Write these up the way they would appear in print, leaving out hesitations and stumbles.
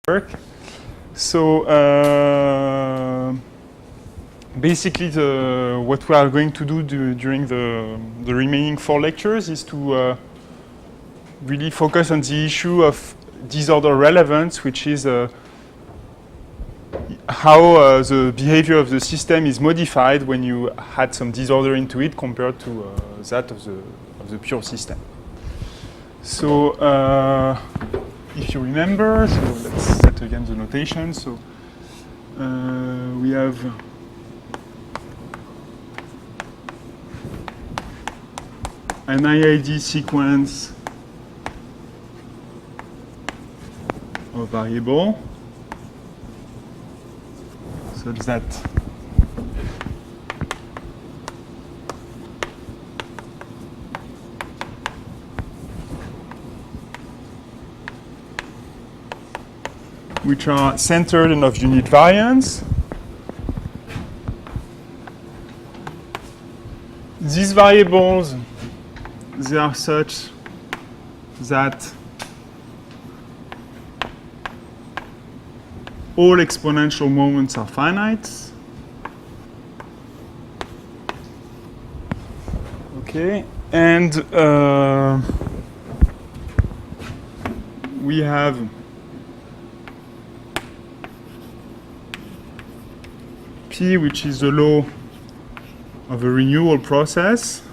work. So basically what we are going to do during the remaining 4 lectures is to really focus on the issue of disorder relevance, which is how the behavior of the system is modified when you add some disorder into it compared to that of the pure system. So if you remember, so let's set again the notation. So we have an IID sequence of variable such that which are centered and of unit variance. These variables, they are such that all exponential moments are finite. Okay, and we have P, which is the law of a renewal process.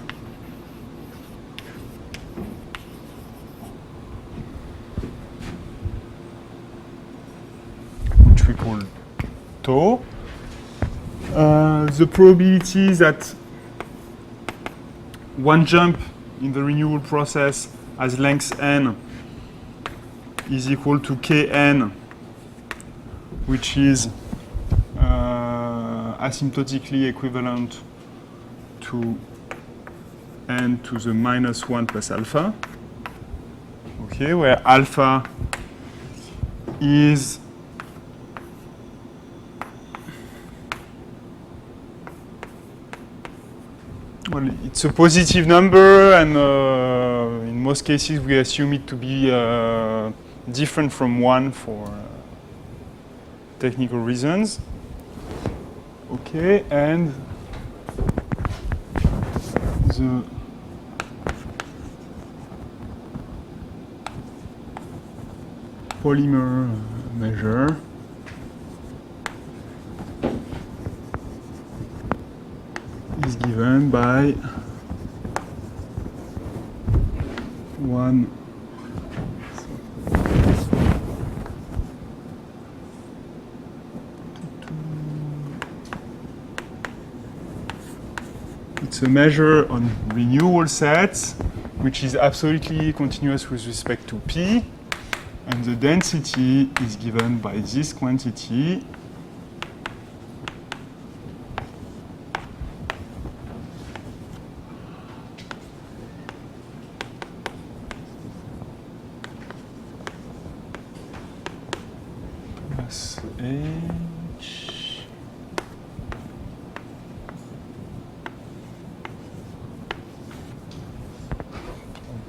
Which we call tau. The probability that one jump in the renewal process has length n is equal to kn, which is asymptotically equivalent to n to the minus 1 plus alpha. Okay, where alpha is well, it's a positive number, and in most cases we assume it to be different from 1 for technical reasons. Okay, and the polymer measure is given by 1 It's a measure on renewal sets, which is absolutely continuous with respect to P, and the density is given by this quantity, plus H.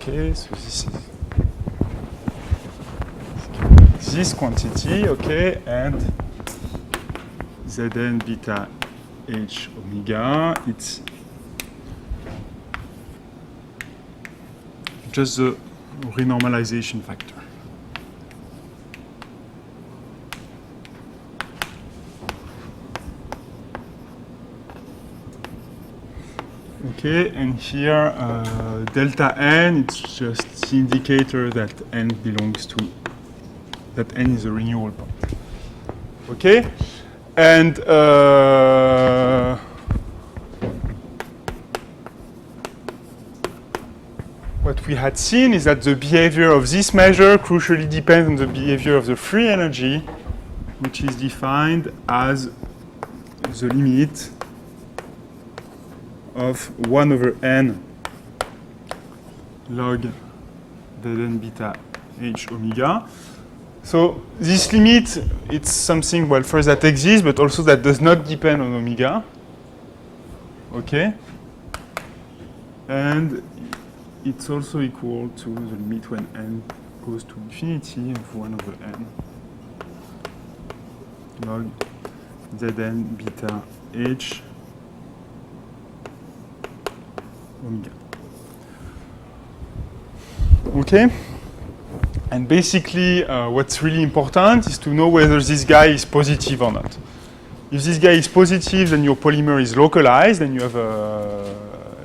Okay, so this quantity, okay, and Zn beta H omega, it's just the renormalization factor. Okay, and here delta n, it's just the indicator that n belongs to, that n is a renewal point. Okay, and what we had seen is that the behavior of this measure crucially depends on the behavior of the free energy, which is defined as the limit of 1 over n log Zn beta H omega. So this limit, it's something, well, first that exists, but also that does not depend on omega. Okay? And it's also equal to the limit when n goes to infinity of 1 over n log Zn beta h omega. Okay? And basically, what's really important is to know whether this guy is positive or not. If this guy is positive, then your polymer is localized, and you have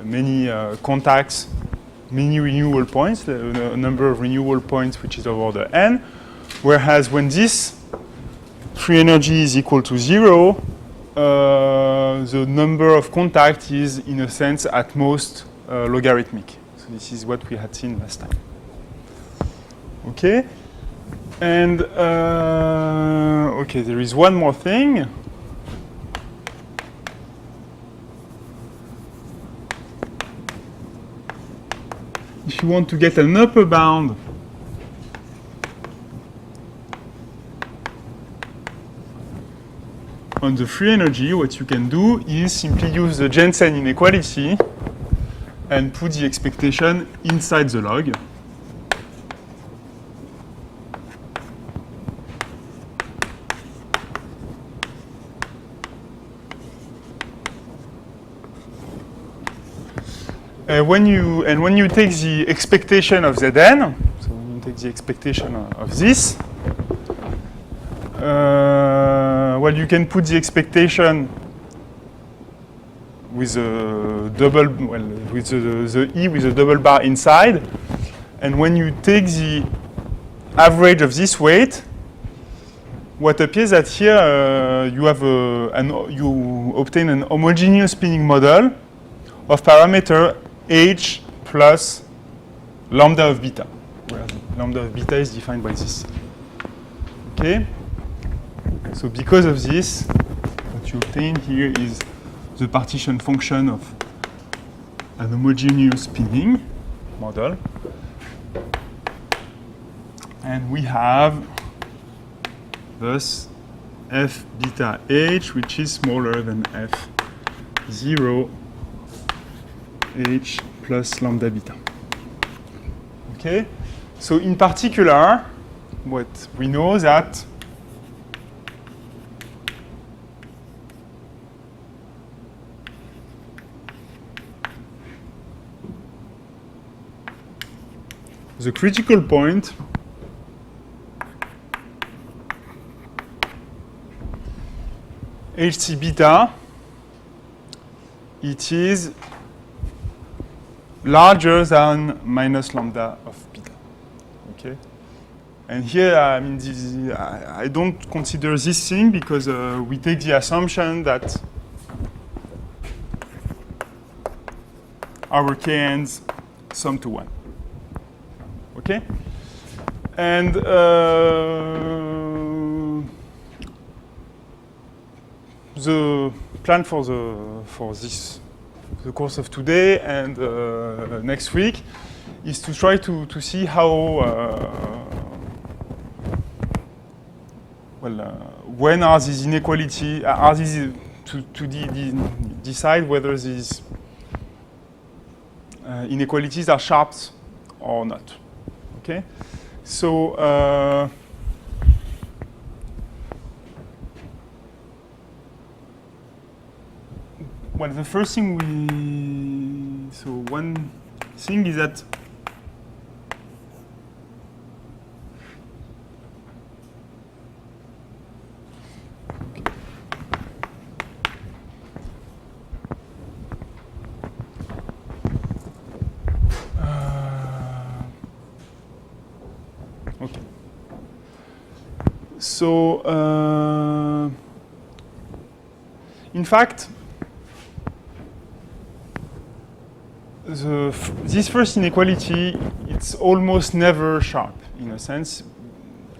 many contacts, many renewal points, a number of renewal points which is over the n. Whereas when this free energy is equal to 0, the number of contacts is, in a sense, at most logarithmic. So this is what we had seen last time. Okay, and okay, there is one more thing. If you want to get an upper bound on the free energy, what you can do is simply use the Jensen inequality and put the expectation inside the log. When you take the expectation of Zn, so when you take the expectation of this, well, you can put the expectation with a double, well, with the E with a double bar inside, and when you take the average of this weight, what appears that here you have you obtain an homogeneous spinning model of parameter h plus lambda of beta, where lambda of beta is defined by this. Okay? So because of this, what you obtain here is the partition function of an homogeneous spinning model. And we have thus f beta h, which is smaller than f0 h plus lambda beta. Okay? So in particular, what we know that the critical point Hc beta, it is larger than minus lambda of beta. Okay? And here, I mean, I don't consider this thing because we take the assumption that our kns sum to 1. Okay? And the plan for the course of today and next week is to try to see how when are these inequalities are these decide whether these inequalities are sharp or not. Okay, so well, the first thing one thing is that okay. So in fact, this first inequality, it's almost never sharp, in a sense.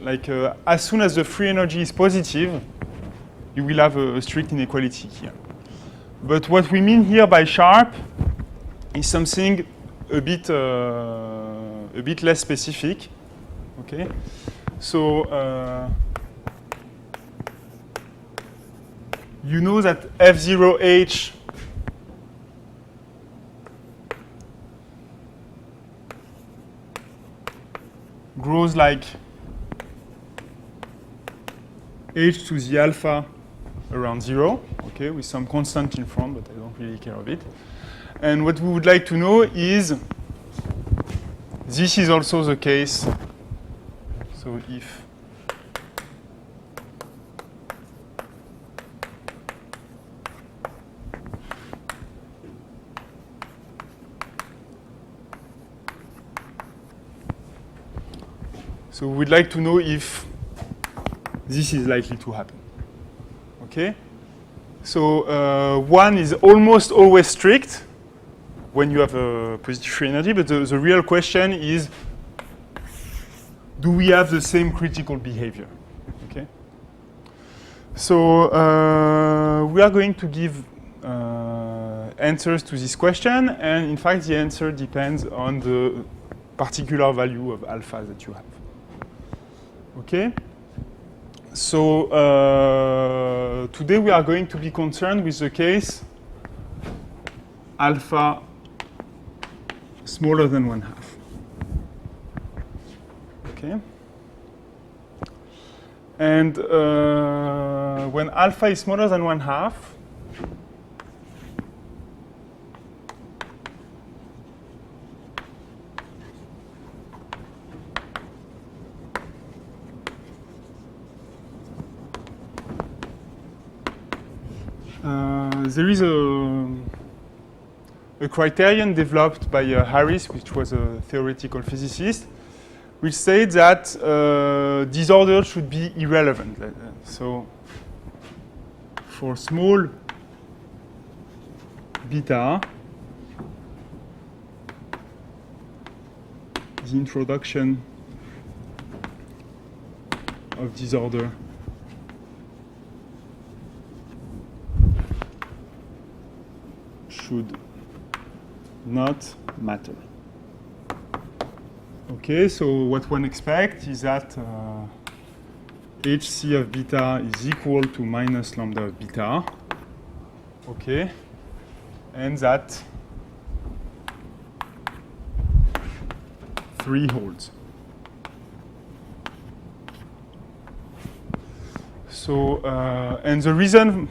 Like, as soon as the free energy is positive, you will have a strict inequality here. But what we mean here by sharp is something a bit less specific. Okay? So, you know that F0H grows like h to the alpha around 0, okay, with some constant in front, but I don't really care of it. And what we would like to know is this is also the case. So if so we'd like to know if this is likely to happen. Okay? So 1 is almost always strict when you have a positive free energy, but the real question is, do we have the same critical behavior? Okay? So we are going to give answers to this question, and in fact the answer depends on the particular value of alpha that you have. Okay? So today we are going to be concerned with the case alpha smaller than 1/2. Okay? And when alpha is smaller than 1/2, there is a criterion developed by Harris, which was a theoretical physicist, which said that disorder should be irrelevant. So for small beta, the introduction of disorder should not matter. Okay, so what one expects is that hc of beta is equal to minus lambda of beta. Okay, and that 3 holds. So, and the reason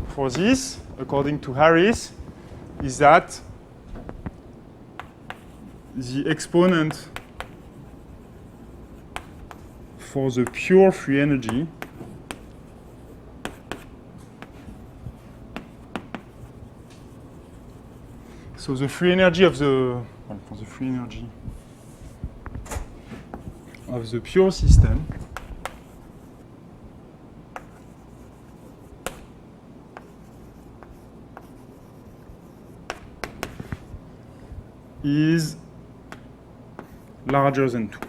for this, according to Harris, is that the exponent for the pure free energy so the free energy of the for the free energy of the pure system is larger than 2.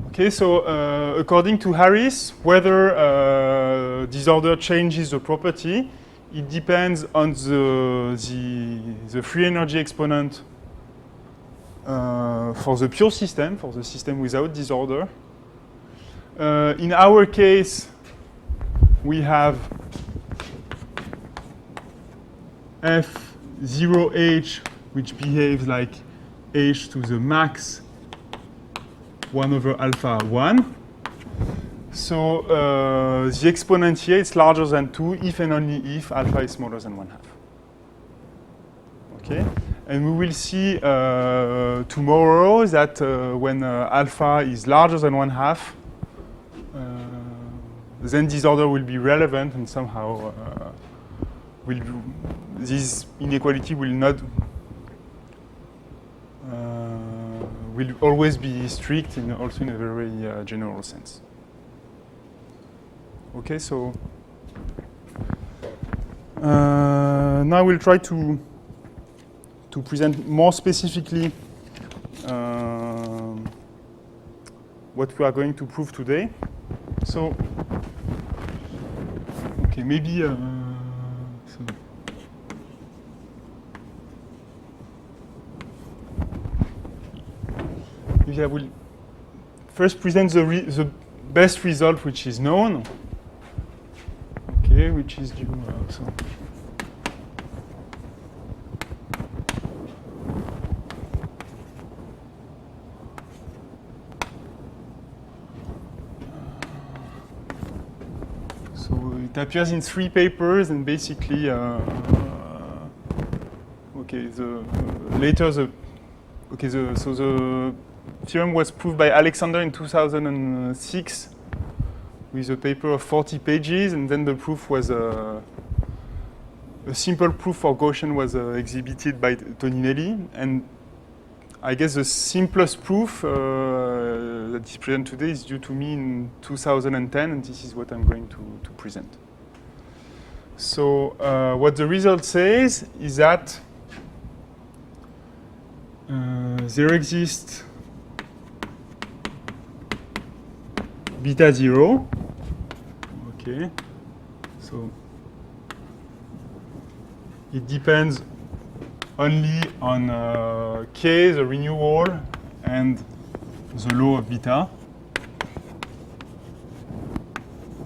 Okay, so according to Harris, whether disorder changes the property, it depends on the free energy exponent for the pure system, for the system without disorder. In our case, we have F0H, which behaves like h to the max 1 over alpha 1. So the exponent here is larger than 2 if and only if alpha is smaller than 1/2. Okay? And we will see tomorrow that when alpha is larger than 1/2, then disorder will be relevant and somehow this inequality will not will always be strict and also in a very general sense. Okay, so now we'll try to present more specifically what we are going to prove today. So, okay, maybe I will first present the best result which is known. Okay, which is due. So it appears in 3 papers, and basically, so the theorem was proved by Alexander in 2006 with a paper of 40 pages, and then the proof was a simple proof for Gaussian was exhibited by Toninelli, and I guess the simplest proof that is present today is due to me in 2010, and this is what I'm going to present. So what the result says is that there exists beta 0. Okay, so it depends only on k, the renewal, and the law of beta,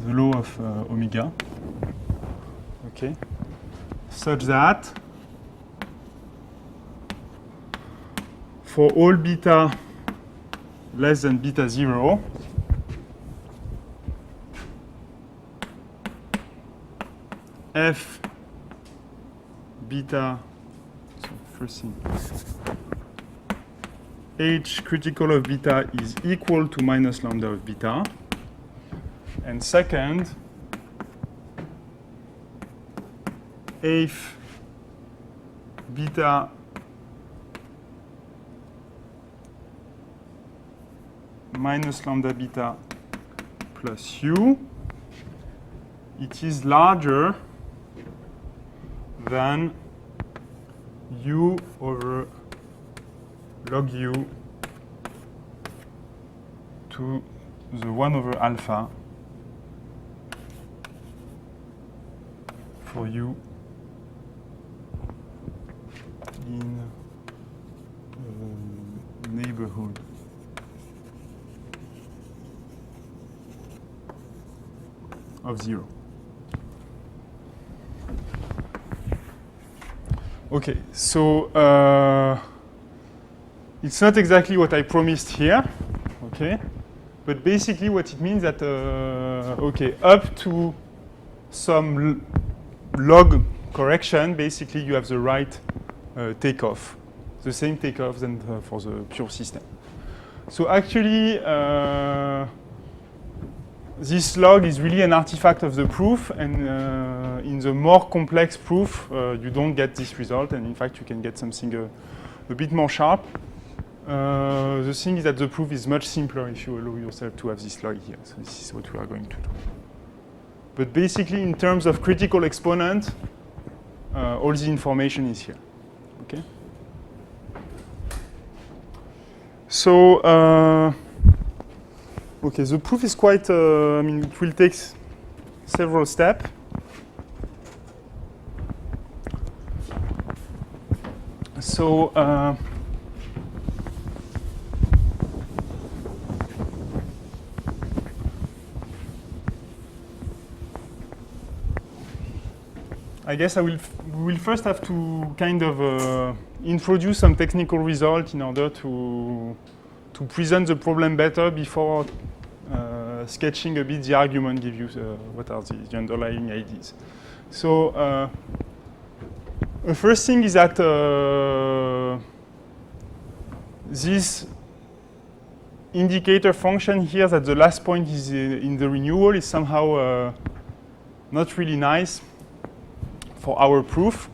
the law of omega. Okay, such that for all beta less than beta 0, f beta, so first thing, h critical of beta is equal to minus lambda of beta, and second, if beta minus lambda beta plus u, it is larger than u over log u to the 1 over alpha for u in neighborhood of 0. Okay, so it's not exactly what I promised here, okay? But basically what it means that, okay, up to some log correction, basically you have the right takeoff, the same takeoff than for the pure system. So actually, this log is really an artifact of the proof, and in the more complex proof, you don't get this result, and in fact, you can get something a bit more sharp. The thing is that the proof is much simpler if you allow yourself to have this log here. So this is what we are going to do. But basically, in terms of critical exponent, all the information is here. Okay. So. Okay, the proof is quite, I mean, it will take several steps. So, I guess we will first have to kind of introduce some technical result in order to present the problem better before sketching a bit the argument, give you what are the underlying ideas. So the first thing is that this indicator function here that the last point is in the renewal is somehow not really nice for our proof.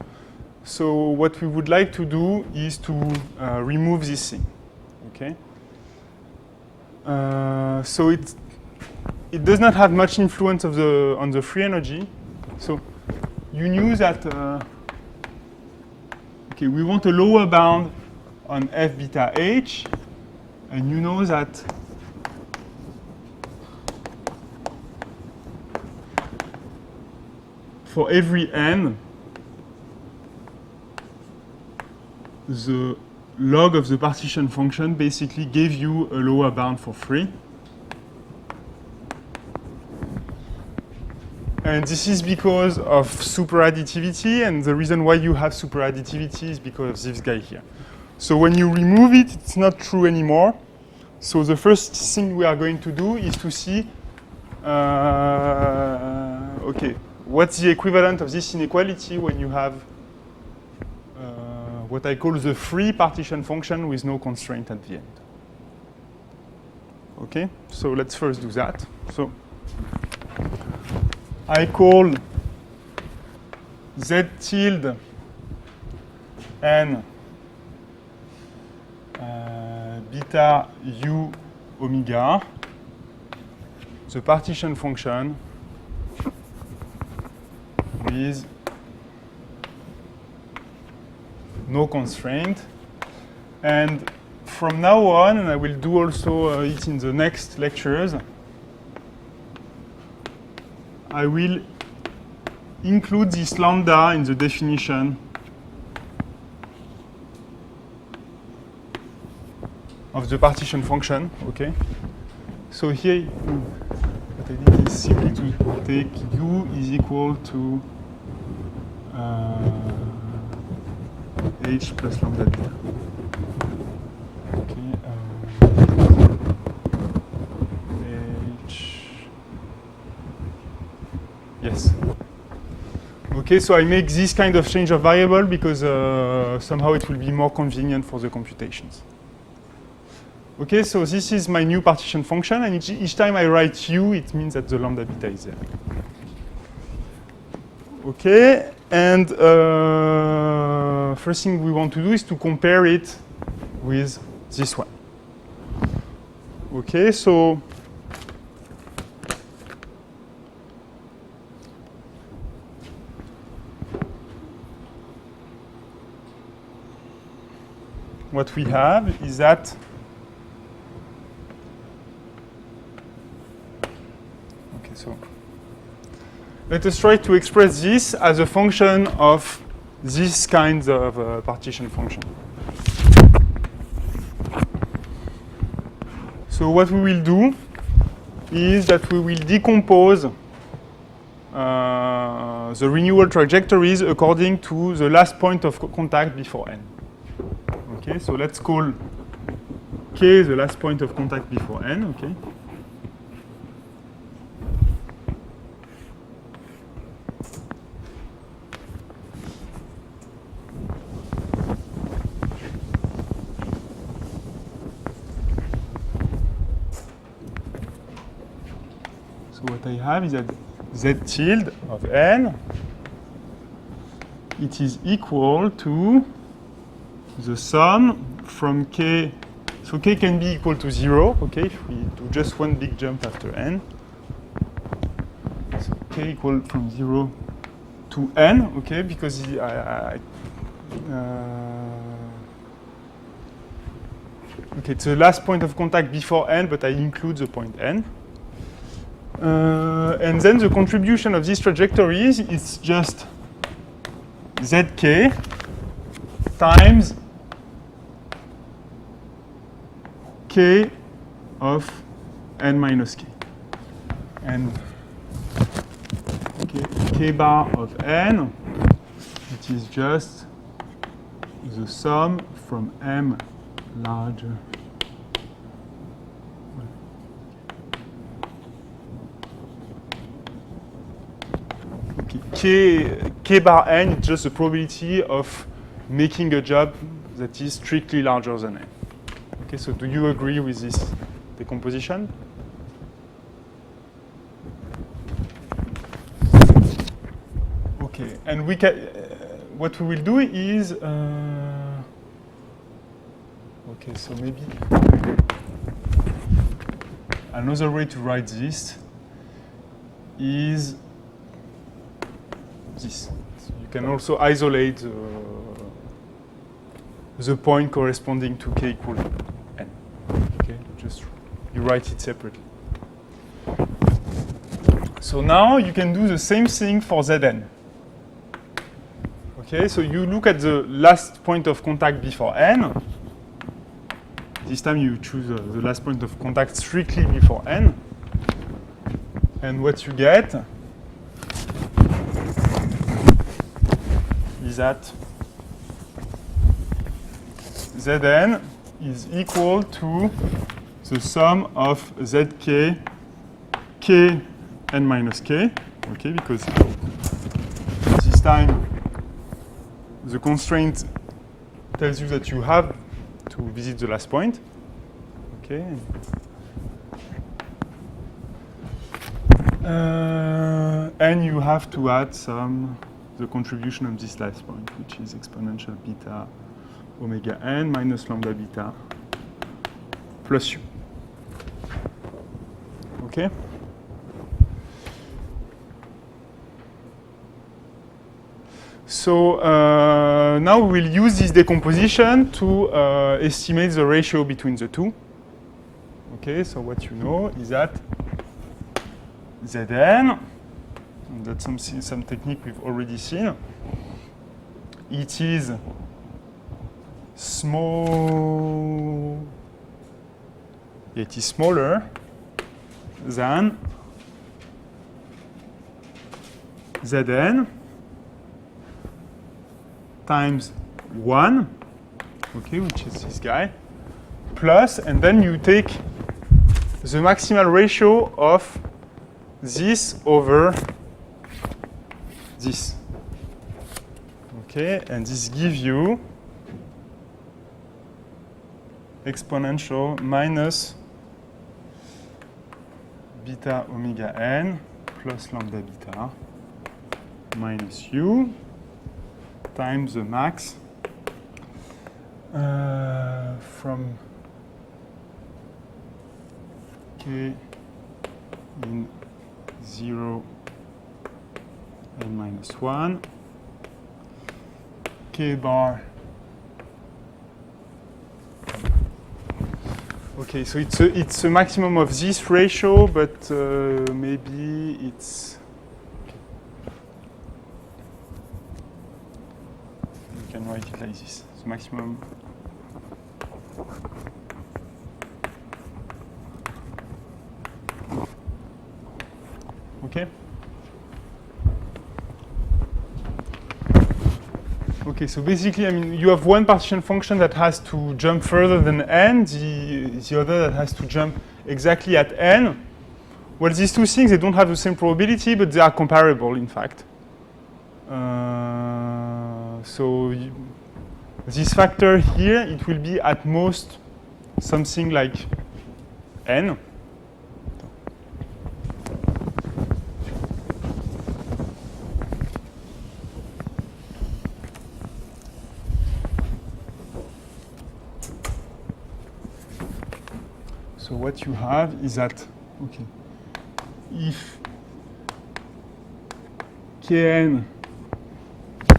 So what we would like to do is to remove this thing. Okay. So it does not have much influence on the free energy. So you knew that okay, we want a lower bound on f beta h, and you know that for every n, the log of the partition function basically gave you a lower bound for free. And this is because of superadditivity, and the reason why you have superadditivity is because of this guy here. So when you remove it, it's not true anymore. So the first thing we are going to do is to see, what's the equivalent of this inequality when you have what I call the free partition function with no constraint at the end. Okay, so let's first do that. So I call z tilde n beta u omega the partition function with no constraint. And from now on, and I will do also it in the next lectures, I will include this lambda in the definition of the partition function, okay? So here, what I did is simply to take u is equal to h plus lambda beta. Okay, h. Yes. Okay, so I make this kind of change of variable because somehow it will be more convenient for the computations. Okay, so this is my new partition function, and each time I write u, it means that the lambda beta is there. Okay, and first thing we want to do is to compare it with this one. Okay, so what we have is that so let us try to express this as a function of this kind of partition function. So what we will do is that we will decompose the renewal trajectories according to the last point of contact before n. Okay, so let's call k the last point of contact before n, okay? What I have is that z tilde of n, it is equal to the sum from k. So k can be equal to 0, okay, if we do just one big jump after n. So k equal from 0 to n, okay, because okay, it's the last point of contact before n, but I include the point n. And then the contribution of these trajectories is just zk times k of n minus k. And k bar of n, it is just the sum from m larger. K bar n is just the probability of making a job that is strictly larger than n. Okay, so do you agree with this decomposition? Okay, and we can. What we will do is. Okay, so maybe another way to write this is this. So you can also isolate the point corresponding to k equal to n. Okay, just you write it separately. So now you can do the same thing for Zn. Okay, so you look at the last point of contact before n. This time you choose the last point of contact strictly before n. And what you get is that Zn is equal to the sum of Zk, k n minus k, okay, because this time the constraint tells you that you have to visit the last point, okay. And you have to add the contribution of this last point, which is exponential beta omega n minus lambda beta plus u. Okay? So now we will use this decomposition to estimate the ratio between the two. Okay, so what you know is that Zn, and that's some technique we've already seen, it is smaller than Zn times 1, okay, which is this guy, plus, and then you take the maximal ratio of this over this. Okay, and this gives you exponential minus beta omega n plus lambda beta minus u times the max from k in 0 n minus 1 k bar. Okay, so it's a maximum of this ratio, but maybe it's, you can write it like this. It's maximum. Okay. Okay, so basically, I mean, you have one partition function that has to jump further than n, the other that has to jump exactly at n. Well, these two things, they don't have the same probability, but they are comparable, in fact. So this factor here, it will be at most something like n. So what you have is that, okay, if Kn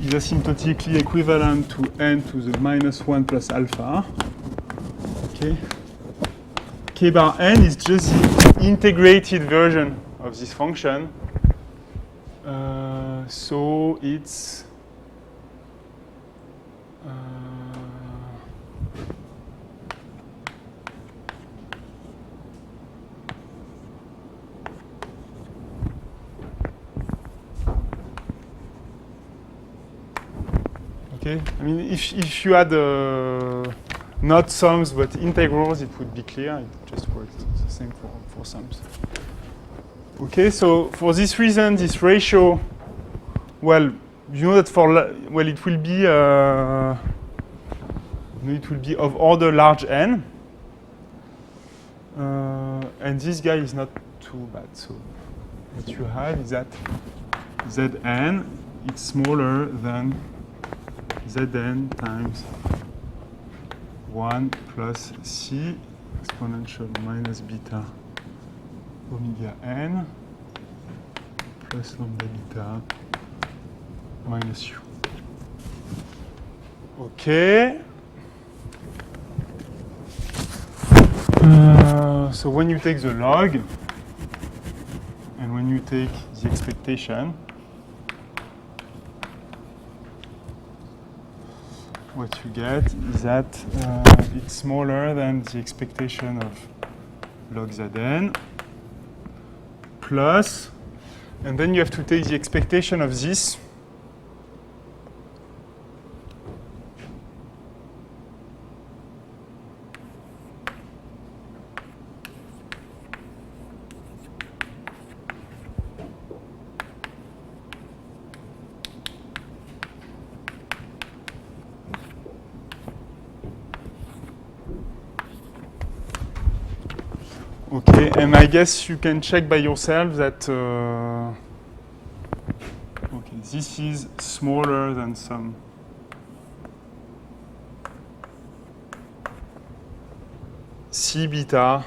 is asymptotically equivalent to n to the minus 1 plus alpha, okay, k bar n is just the integrated version of this function. So it's okay. I mean, if you had not sums but integrals, it would be clear. It just works the same for sums. Okay, so for this reason, this ratio, well, you know that well, it will be of order large n, and this guy is not too bad. So what you have is that Zn, it's smaller than Zn times 1 plus c exponential minus beta omega n plus lambda beta minus u. Okay. So when you take the log and when you take the expectation, what you get is that it's smaller than the expectation of log Zn plus, and then you have to take the expectation of this And I guess you can check by yourself that okay, this is smaller than some C beta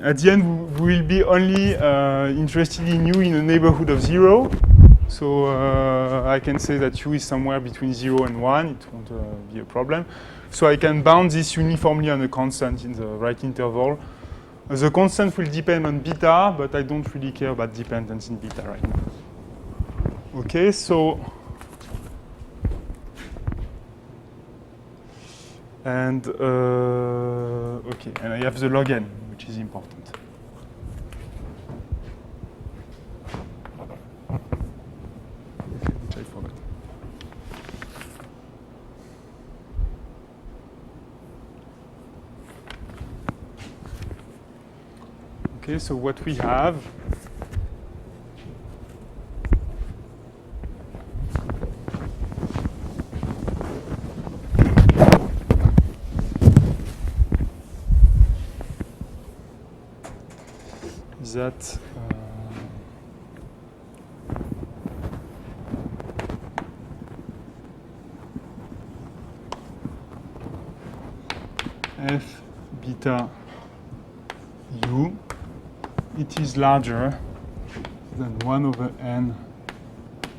at the end we will be only interested in U in a neighborhood of 0. So I can say that U is somewhere between 0 and 1. It won't be a problem. So I can bound this uniformly on a constant in the right interval. The constant will depend on beta, but I don't really care about dependence in beta right now. Okay, so and okay, and I have the log n, which is important. Which I forgot. Okay, so what we have is that f beta u, it is larger than 1 over n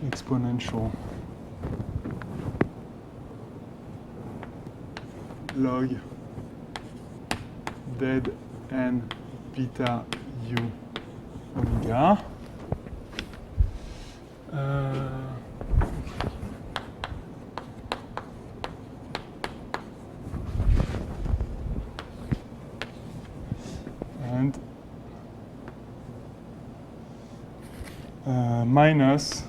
exponential log dead n beta u omega. And minus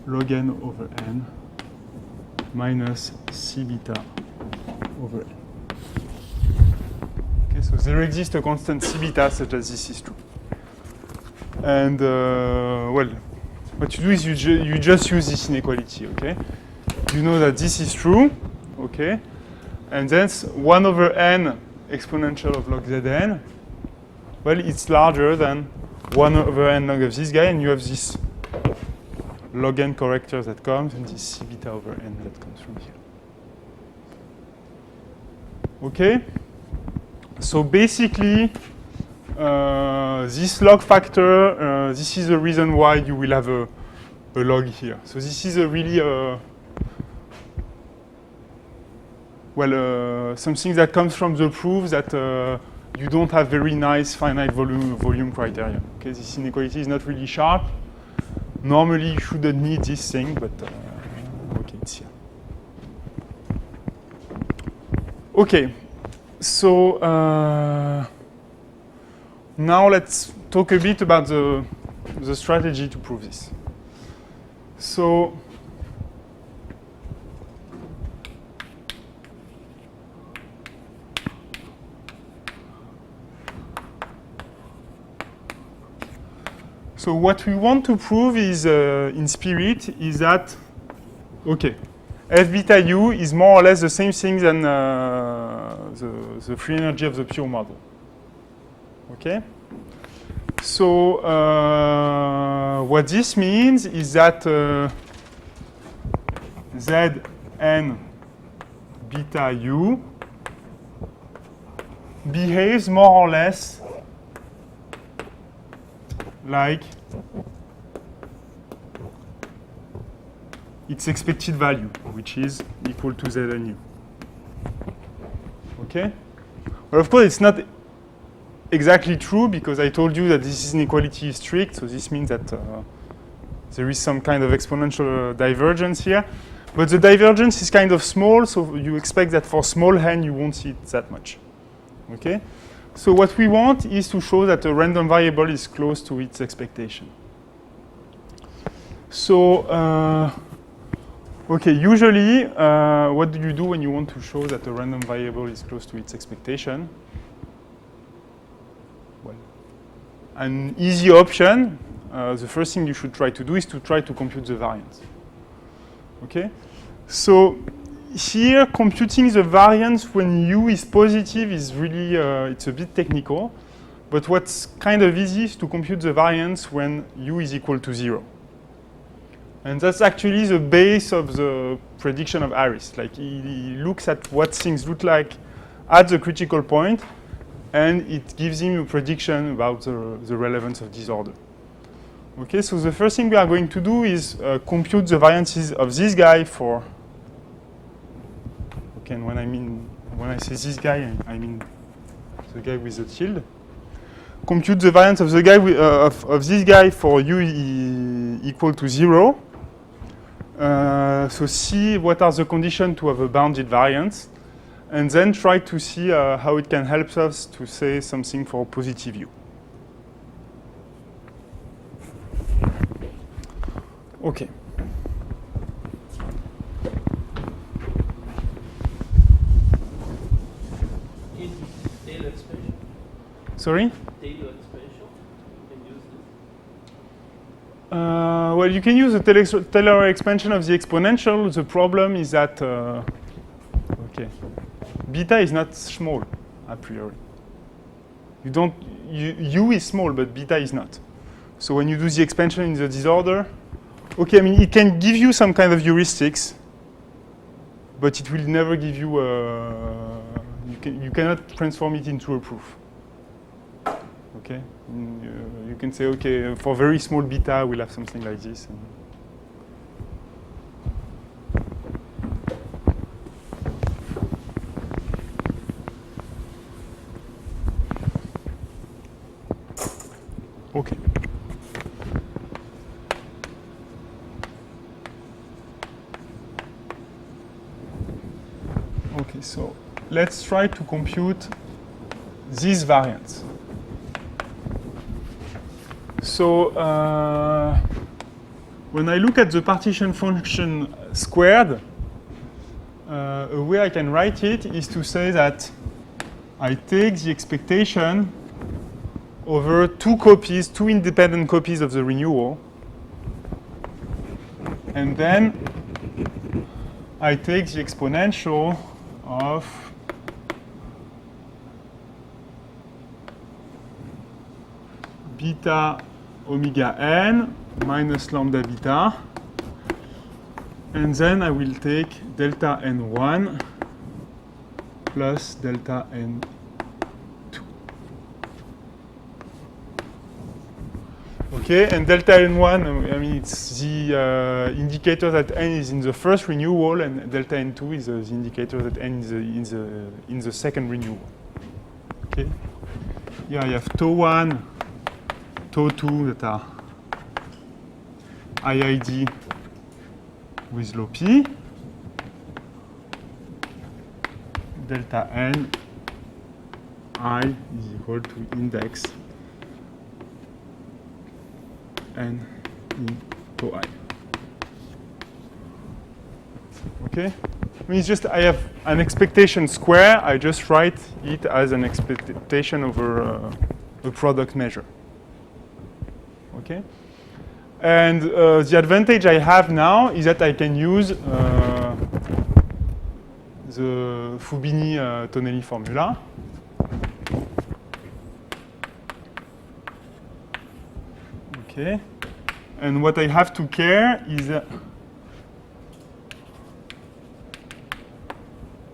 log n over n minus c beta over n. Okay, so there exists a constant c beta such that this is true. And well, what you do is you just use this inequality, okay? You know that this is true, okay? And then 1 over n exponential of log zn, well, it's larger than 1 over n log of this guy, and you have this log n corrector that comes, and this c beta over n that comes from here. Okay? So basically, this log factor, this is the reason why you will have a log here. So this is a really, something that comes from the proof that you don't have very nice finite volume criterion. Okay, this inequality is not really sharp. Normally, you shouldn't need this thing, but okay, it's here. Okay, so now let's talk a bit about the strategy to prove this. So what we want to prove is, in spirit, is that, okay, F beta u is more or less the same thing than the free energy of the pure model. Okay? So what this means is that Zn beta u behaves more or less like its expected value, which is equal to Zn u. Okay? Well, of course, it's not exactly true because I told you that this inequality is strict, so this means that there is some kind of exponential divergence here. But the divergence is kind of small, so you expect that for small n you won't see it that much. Okay? So what we want is to show that a random variable is close to its expectation. So, okay, usually, what do you do when you want to show that a random variable is close to its expectation? Well, an easy option, the first thing you should try to do is to try to compute the variance. Okay? So, here, computing the variance when u is positive is really, it's a bit technical. But what's kind of easy is to compute the variance when u is equal to 0. And that's actually the base of the prediction of Harris. Like he looks at what things look like at the critical point, and it gives him a prediction about the relevance of disorder. Okay, so the first thing we are going to do is compute the variances of this guy for. Okay, and when I say this guy, I mean the guy with the tilde. Compute the variance of the guy of this guy for u equal to 0. So see what are the conditions to have a bounded variance, and then try to see how it can help us to say something for positive u. Okay. Is Taylor expression? Sorry? Taylor expression? You can use this? Well, you can use the Taylor expansion of the exponential. The problem is that, okay, beta is not small, a priori. U is small, but beta is not. So when you do the expansion in the disorder, okay, I mean, it can give you some kind of heuristics, but it will never give you, you cannot transform it into a proof. Okay, you can say, okay, for very small beta, we'll have something like this. Okay. Okay, so let's try to compute these variants. So when I look at the partition function squared, a way I can write it is to say that I take the expectation over two independent copies of the renewal, and then I take the exponential of beta omega n minus lambda beta, and then I will take delta n1 plus delta n2. Okay, and delta n1, I mean, it's the indicator that n is in the first renewal, and delta n2 is the indicator that n is in the second renewal. Okay, here I have tau1, tau2 that are IID with low p, delta n I is equal to index n in tau I. Okay? I mean, it's just I have an expectation square. I just write it as an expectation over a product measure. Okay? And the advantage I have now is that I can use the Fubini-Tonelli formula. Okay, and what I have to care is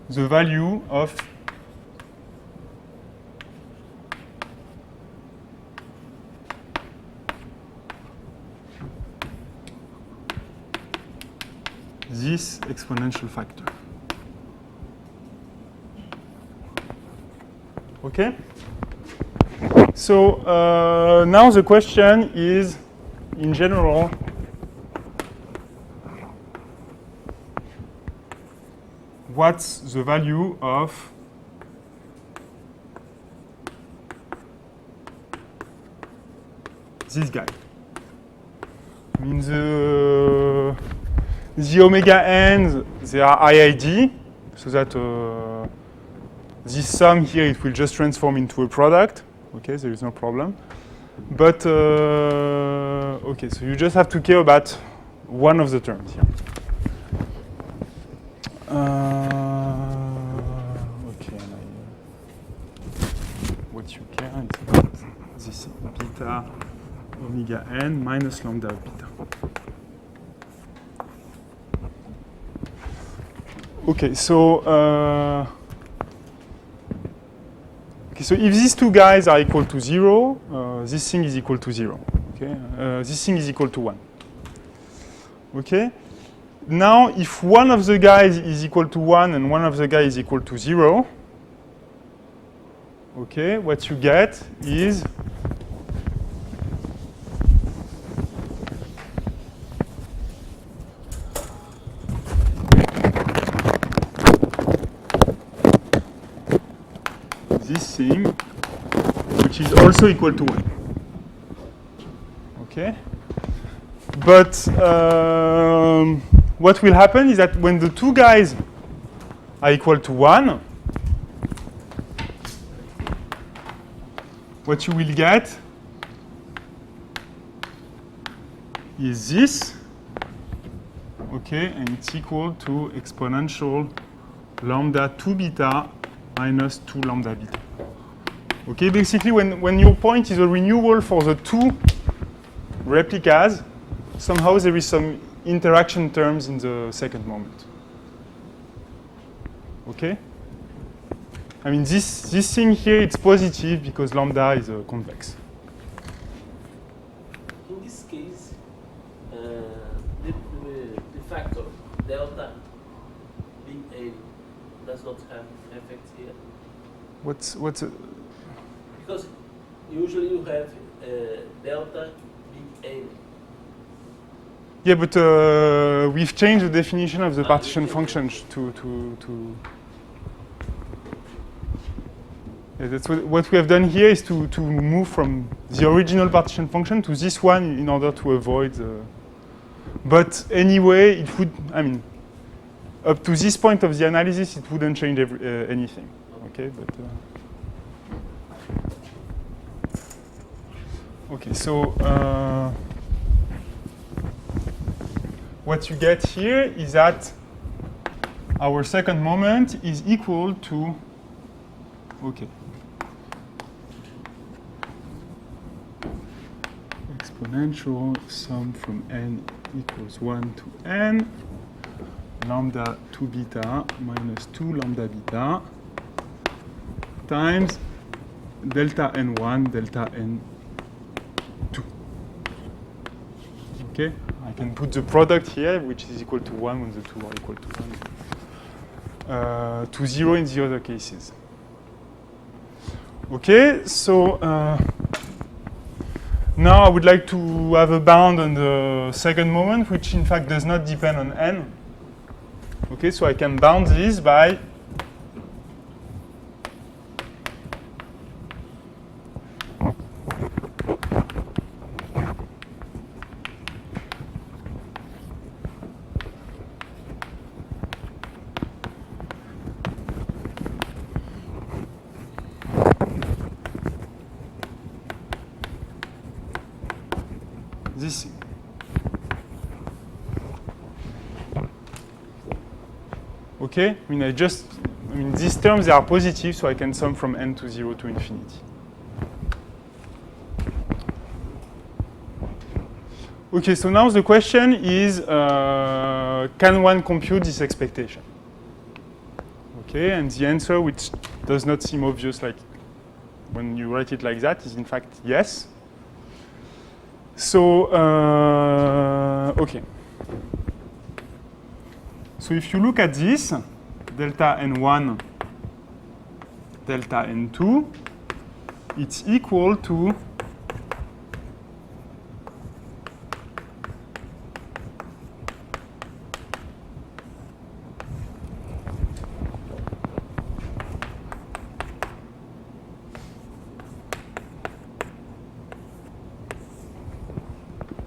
the value of this exponential factor. Okay? So now the question is, in general, what's the value of this guy? I mean, the omega n's, they are IID, so that this sum here, it will just transform into a product. Okay, there is no problem. But, okay, so you just have to care about one of the terms here. what you care is about this beta omega n minus lambda beta. Okay, so so if these two guys are equal to 0, this thing is equal to 0. Okay, this thing is equal to 1. Okay. Now, if one of the guys is equal to 1 and one of the guys is equal to 0, okay, what you get is this thing, which is also equal to 1. Okay? But what will happen is that when the two guys are equal to 1, what you will get is this, okay, and it's equal to exponential lambda 2 beta minus 2 lambda beta. Okay, basically when your point is a renewal for the two replicas, somehow there is some interaction terms in the second moment. Okay? I mean, this thing here, it's positive because lambda is convex. In this case, the factor delta being A does not have effect here. What's Because usually you have delta being A. Yeah, but we've changed the definition of the partition function to yeah, that's what we have done here is to move from the original partition function to this one in order to avoid but anyway, it would, I mean, up to this point of the analysis, it wouldn't change anything. Okay, but okay, so what you get here is that our second moment is equal to, okay, exponential sum from n equals 1 to n, lambda 2 beta minus 2 lambda beta times delta n1, delta n2. Okay, I can put the product here, which is equal to 1 when the two are equal to 1, to 0 in the other cases. Okay, so now I would like to have a bound on the second moment, which in fact does not depend on n. Okay, so I can bound this by this thing. Okay, I mean these terms, they are positive, so I can sum from n to 0 to infinity. Okay, so now the question is, can one compute this expectation? Okay, and the answer, which does not seem obvious like when you write it like that, is in fact yes. So, okay. So if you look at this, delta n1, delta n2, it's equal to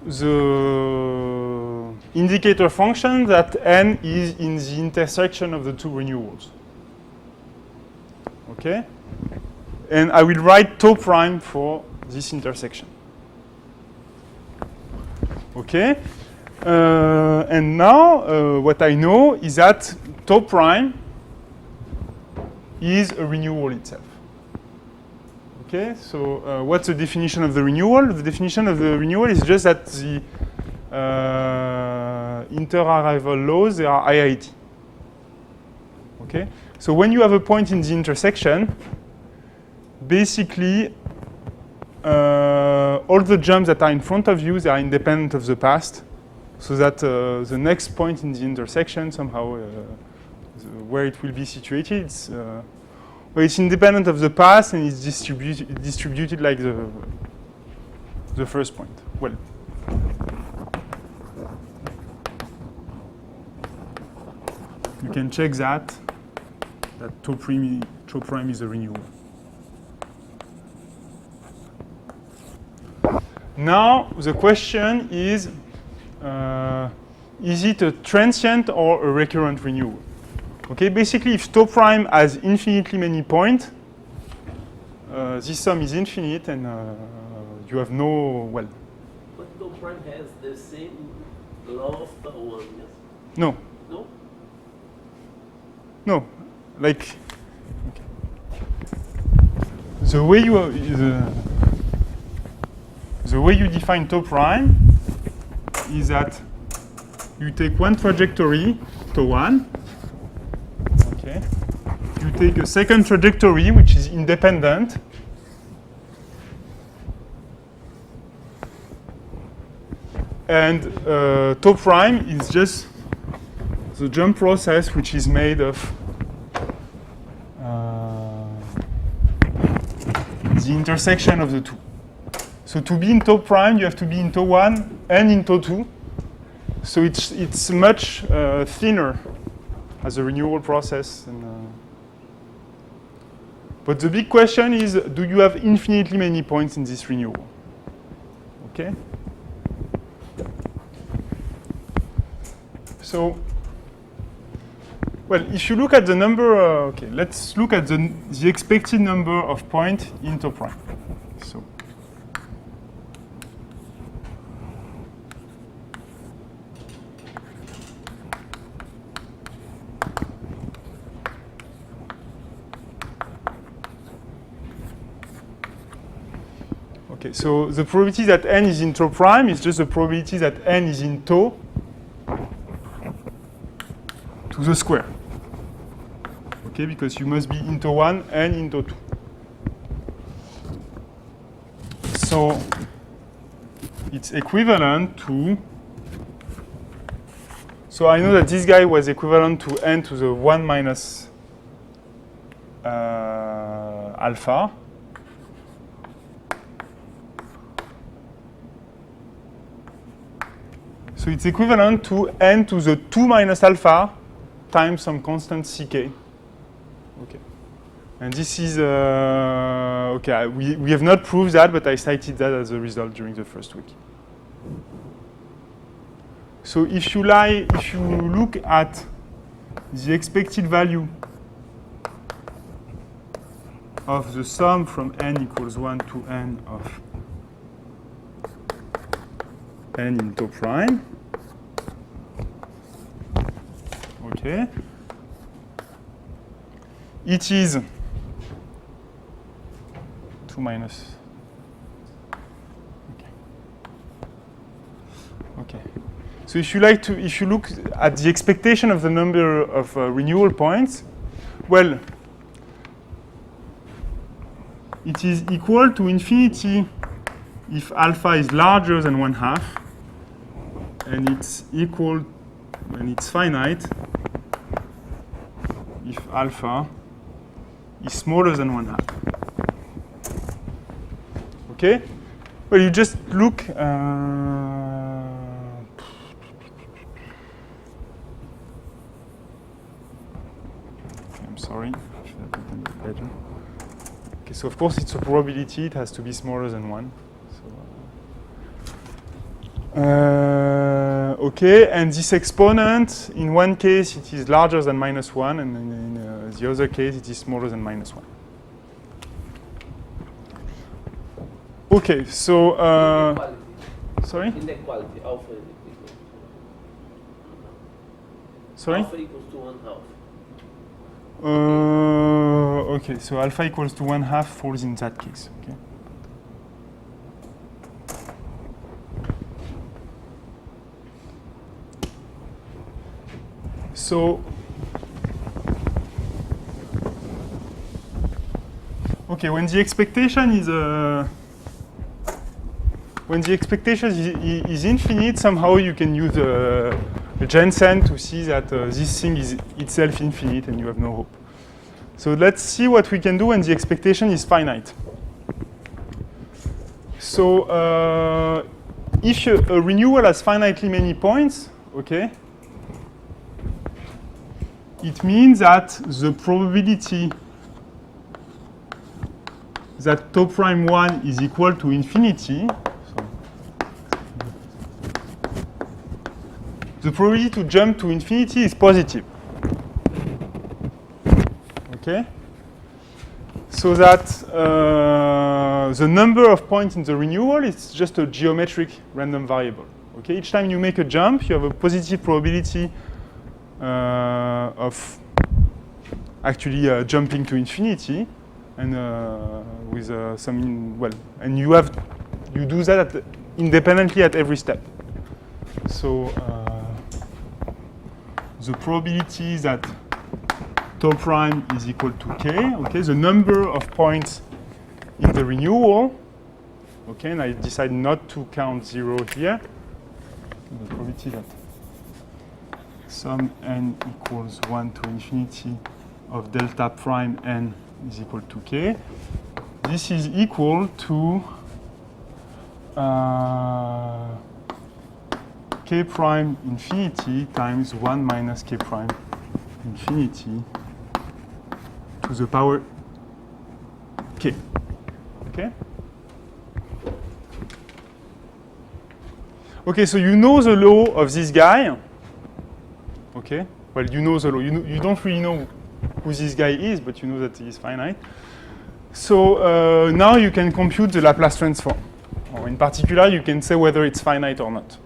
the indicator function that n is in the intersection of the two renewals. Okay? And I will write tau prime for this intersection. Okay? And now what I know is that tau prime is a renewal itself. Okay, so what's the definition of the renewal? The definition of the renewal is just that the inter-arrival laws, they are IIT. Okay, so when you have a point in the intersection, basically all the jumps that are in front of you, they are independent of the past, so that the next point in the intersection somehow where it will be situated, it's independent of the past and it's distributed like the first point. Well, you can check that tau prime is a renewal. Now the question is it a transient or a recurrent renewal? Okay, basically if tau prime has infinitely many points, this sum is infinite and you have no, well. But tau prime has the same law of tau 1, yes? No. No? No. Like, okay. The way you define tau prime is that you take one trajectory, tau 1, okay. You take a second trajectory which is independent, and tau prime is just the jump process which is made of the intersection of the two. So to be in tau prime, you have to be in tau 1 and in tau 2. So it's much thinner as a renewal process. But the big question is, do you have infinitely many points in this renewal? Okay? So, well, if you look at the number, okay, let's look at the expected number of points in tau prime. So, okay, so the probability that n is in tau prime is just the probability that n is in tau to the square. Okay, because you must be in tau 1 and in tau 2. So it's equivalent to, so I know that this guy was equivalent to n to the 1 minus alpha. So it's equivalent to n to the 2 minus alpha times some constant ck. Okay. And this is, okay, we have not proved that, but I cited that as a result during the first week. So if you look at the expected value of the sum from n equals 1 to n of n in tau prime, okay, it is 2 minus, okay. So if you look at the expectation of the number of renewal points, well, it is equal to infinity if alpha is larger than 1/2, and it's equal, and it's finite if alpha is smaller than 1/2. Okay? Well, you just look. I'm sorry. I should have written it better. Okay, so of course it's a probability. It has to be smaller than 1. Okay, and this exponent, in one case it is larger than -1, and in the other case it is smaller than -1. Okay, so, sorry? Inequality, alpha is equal to, sorry? alpha equals to 1/2. okay, so alpha equals to 1/2 falls in that case. Okay. So, okay, when the expectation is infinite, somehow you can use Jensen to see that this thing is itself infinite and you have no hope. So let's see what we can do when the expectation is finite. So if a renewal has finitely many points, okay, it means that the probability that tau prime 1 is equal to infinity, the probability to jump to infinity is positive. Okay? So that the number of points in the renewal is just a geometric random variable. Okay? Each time you make a jump, you have a positive probability of actually jumping to infinity, and with and you do that independently at every step. So the probability that tau prime is equal to k, okay, the number of points in the renewal, okay, and I decide not to count 0 here. The probability that sum n equals 1 to infinity of delta prime n is equal to k. This is equal to k prime infinity times 1 minus k prime infinity to the power k. Okay? Okay, so you know the law of this guy. Okay? Well, you know the law. You don't really know who this guy is, but you know that he is finite. So now you can compute the Laplace transform. Or in particular, you can say whether it's finite or not.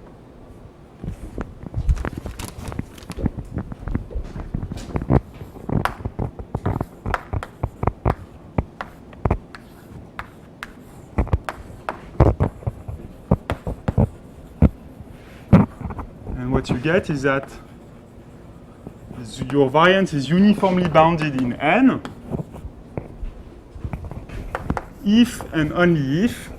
And what you get is that your variance is uniformly bounded in N if and only if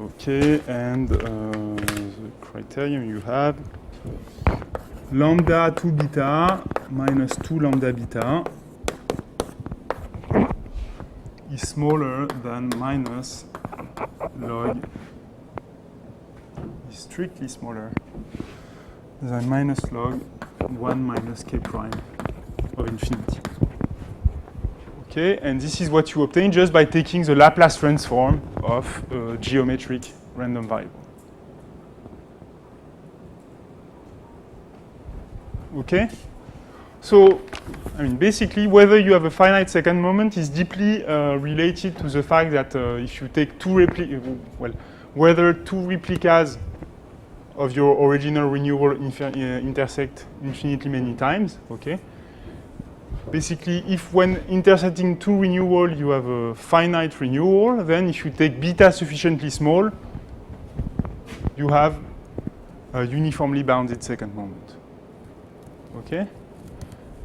okay, and the criterion you have lambda 2 beta minus 2 lambda beta is smaller than minus log is strictly smaller than minus log 1 minus k prime of infinity. Okay, and this is what you obtain just by taking the Laplace transform of a geometric random variable. Okay? So, I mean, basically, whether you have a finite second moment is deeply related to the fact that if you take whether two replicas of your original renewal intersect infinitely many times, okay? Basically, if when intersecting two renewal, you have a finite renewal, then if you take beta sufficiently small, you have a uniformly bounded second moment. Okay?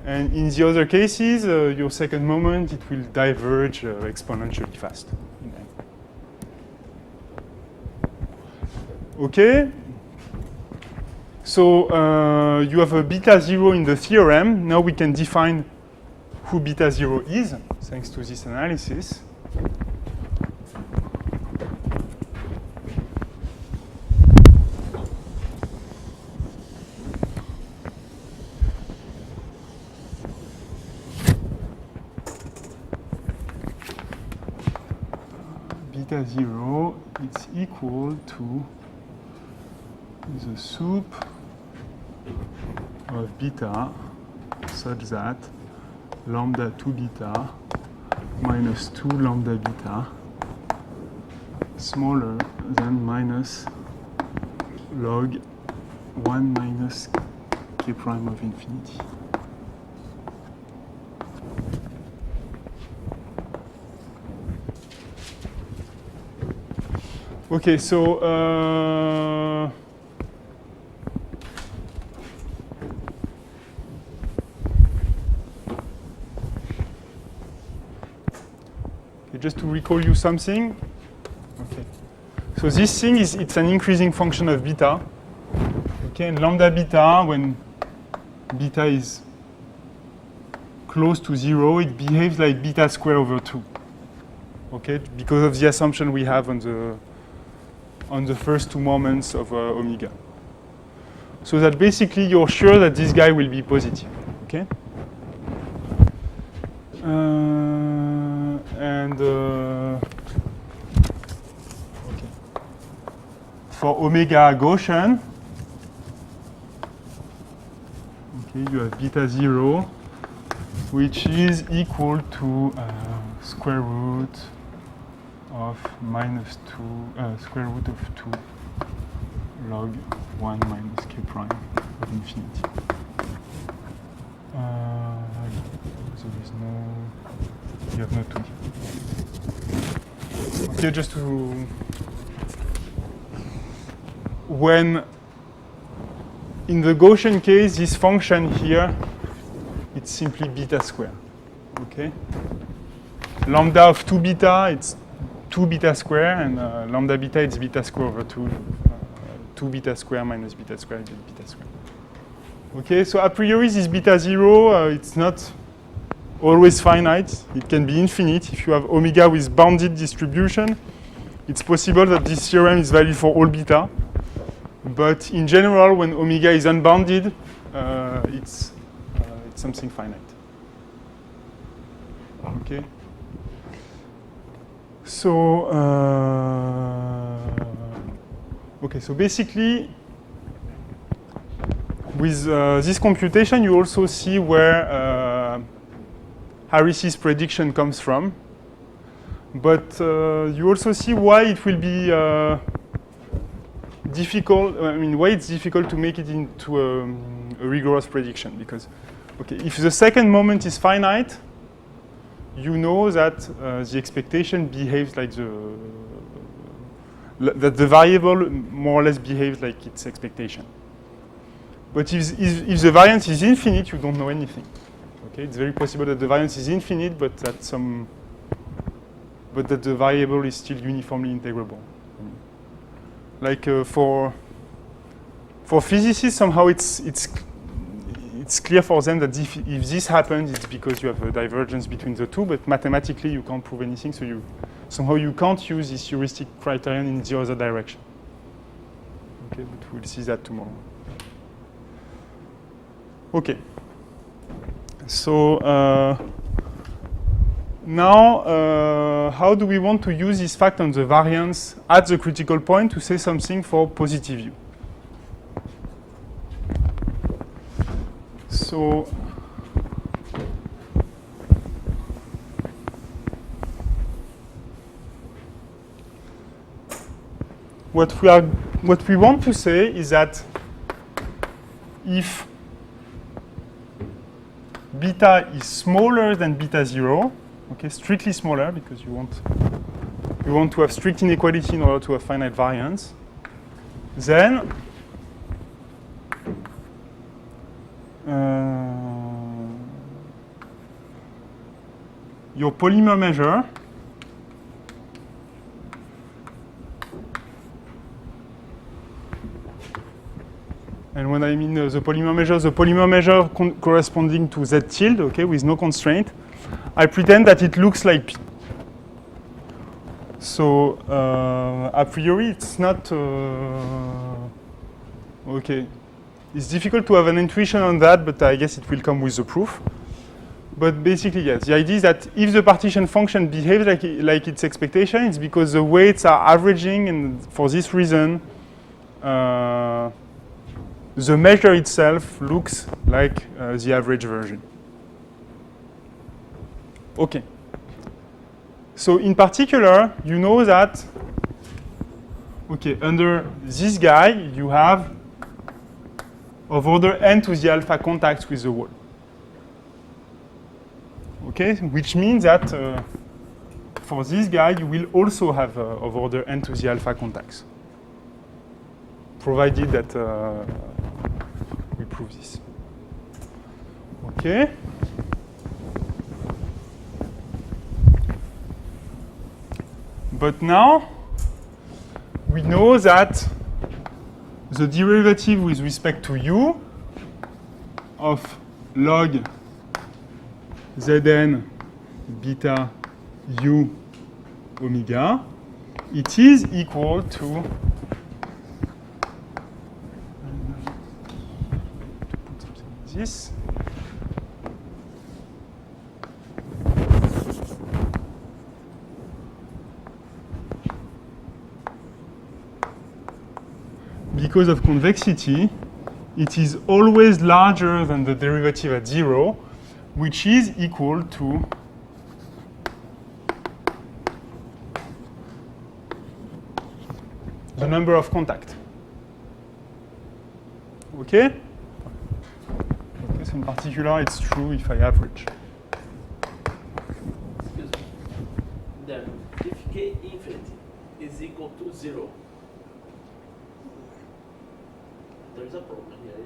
And in the other cases, your second moment, it will diverge exponentially fast. Okay? So you have a beta 0 in the theorem. Now we can define who beta 0 is, thanks to this analysis. Beta 0 is equal to the soup of beta such that lambda 2 beta minus 2 lambda beta smaller than minus log 1 minus k prime of infinity. Okay, so just to recall you something. Okay. So this thing it's an increasing function of beta. Okay, and lambda beta, when beta is close to 0, it behaves like beta squared over 2. Okay, because of the assumption we have on the first two moments of omega. So that basically you're sure that this guy will be positive. Okay. Okay. For omega Gaussian, okay, you have beta 0, which is equal to square root of minus 2, square root of 2 log 1 minus k prime of infinity. So there's no, you have no 2D. Okay, just to, when in the Gaussian case, this function here, it's simply beta squared. Okay? Lambda of 2 beta, it's 2 beta square, and lambda beta, it's beta square over 2. 2 beta square minus beta square is beta square. Okay, so a priori, this beta 0, it's not always finite. It can be infinite. If you have omega with bounded distribution, it's possible that this theorem is valid for all beta. But in general, when omega is unbounded, it's something finite. Okay. So, okay. So basically, with this computation, you also see where Harris's prediction comes from. But you also see why it will be difficult. I mean, why it's difficult to make it into a rigorous prediction. Because, okay, if the second moment is finite, you know that the expectation behaves like that the variable more or less behaves like its expectation. But if the variance is infinite, you don't know anything. Okay, it's very possible that the variance is infinite, but that the variable is still uniformly integrable. Like for physicists, somehow it's clear for them that if this happens, it's because you have a divergence between the two. But mathematically, you can't prove anything, so somehow you can't use this heuristic criterion in the other direction. Okay, but we'll see that tomorrow. Okay. So now, how do we want to use this fact on the variance at the critical point to say something for positive U? So, what we want to say is that if beta is smaller than beta 0, okay, strictly smaller because you want to have strict inequality in order to have finite variance, then your polymer measure and when I mean the polymer measure corresponding to Z tilde, okay, with no constraint, I pretend that it looks like P. So a priori, it's not okay. It's difficult to have an intuition on that, but I guess it will come with the proof. But basically, yes, the idea is that if the partition function behaves like its expectation, it's because the weights are averaging, and for this reason, the measure itself looks like the average version. Okay. So in particular, you know that, okay, under this guy, you have of order n to the alpha contacts with the wall. Okay, which means that for this guy, you will also have of order n to the alpha contacts, provided that we prove this. Okay. But now, we know that the derivative with respect to u of log Zn beta u omega, it is equal to this. Because of convexity, it is always larger than the derivative at 0, which is equal to the number of contacts. Okay? Okay, so in particular, it's true if I average. Excuse me. Then, if k infinity is equal to 0, there's a problem here.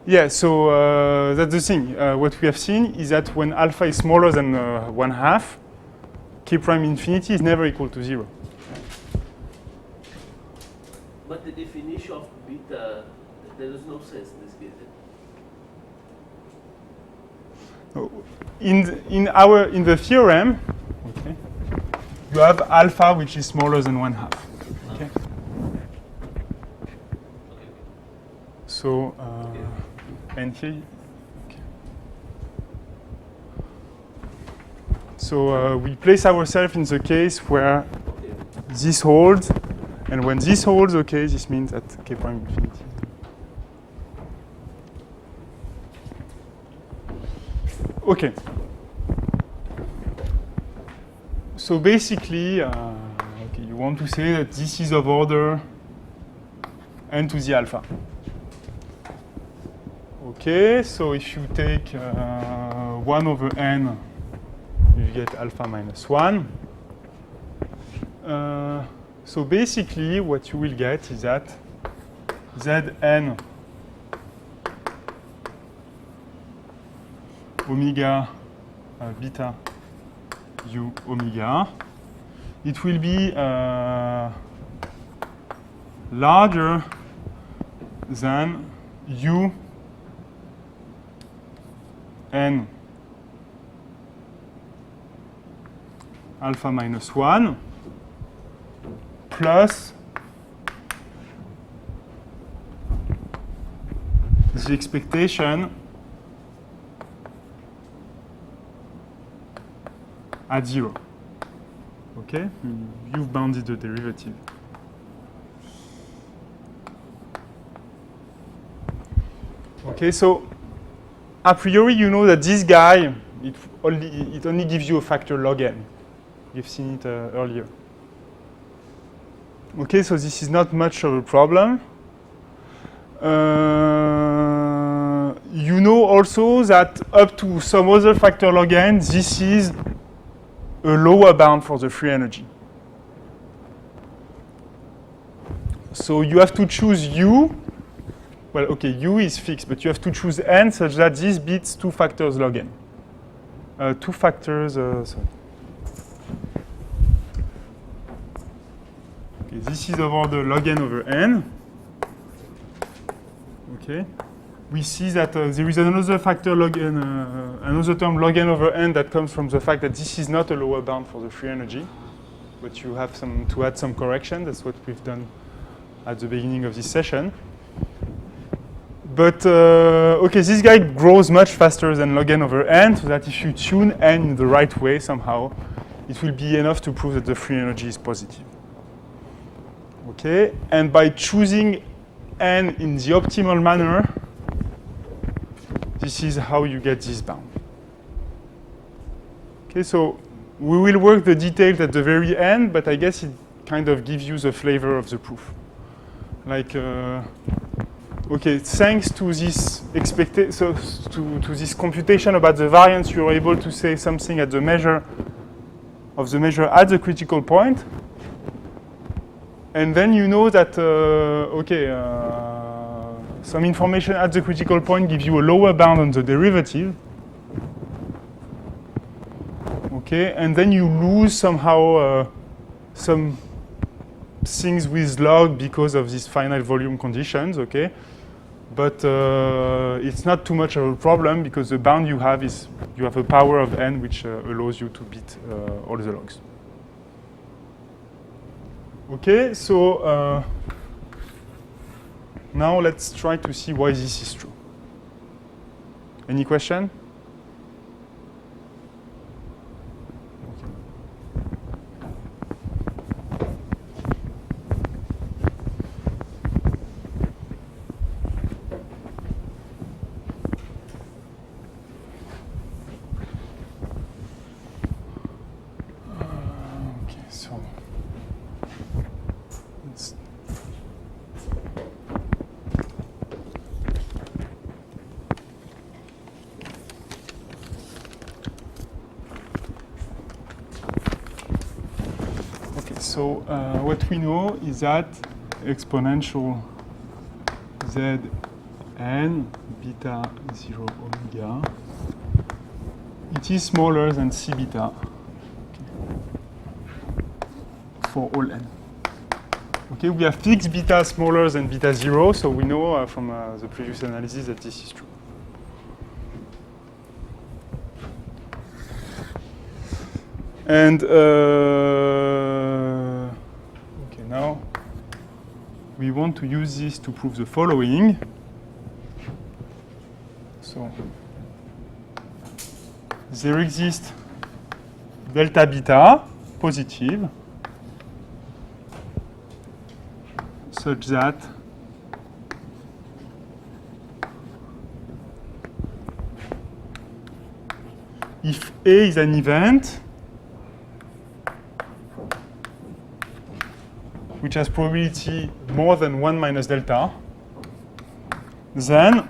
Yeah, so that's the thing. What we have seen is that when alpha is smaller than 1/2, k prime infinity is never equal to 0. But the definition of beta, there is no sense in this case. In the theorem, okay, you have alpha which is smaller than 1/2. Okay. So and here. Okay. So we place ourselves in the case where this holds, and when this holds, okay, this means that k prime infinity. Okay. So basically, okay, you want to say that this is of order n to the alpha. Okay, so if you take 1 over n, you get alpha minus 1. So basically, what you will get is that Zn omega beta u omega, it will be larger than u n alpha minus 1 plus the expectation at 0. Okay? You've bounded the derivative. Okay, so a priori, you know that this guy, it only gives you a factor log n. You've seen it earlier. Okay, so this is not much of a problem. You know also that up to some other factor log n, this is a lower bound for the free energy. So you have to choose u. Well, okay, u is fixed, but you have to choose n such that this beats 2 factors log n. 2 factors, sorry. Okay, this is of order log n over n. Okay. We see that there is another factor log n, another term log n over n that comes from the fact that this is not a lower bound for the free energy, but you have to add some correction. That's what we've done at the beginning of this session. But okay, this guy grows much faster than log n over n, so that if you tune n in the right way somehow, it will be enough to prove that the free energy is positive. Okay, and by choosing n in the optimal manner, this is how you get this bound. Okay, so we will work the details at the very end, but I guess it kind of gives you the flavor of the proof. Like, Okay, thanks to this to this computation about the variance, you're able to say something at the measure at the critical point, and then you know that some information at the critical point gives you a lower bound on the derivative. Okay, and then you lose somehow some things with log because of these finite volume conditions. Okay. But it's not too much of a problem because the bound you have is you have a power of n which allows you to beat all the logs. Okay, so now let's try to see why this is true. Any question? So what we know is that exponential Zn beta 0 omega, it is smaller than C beta for all n. Okay, we have fixed beta smaller than beta 0, so we know from the previous analysis that this is true. And now we want to use this to prove the following. So there exists delta beta positive such that if A is an event which has probability more than 1 minus delta, then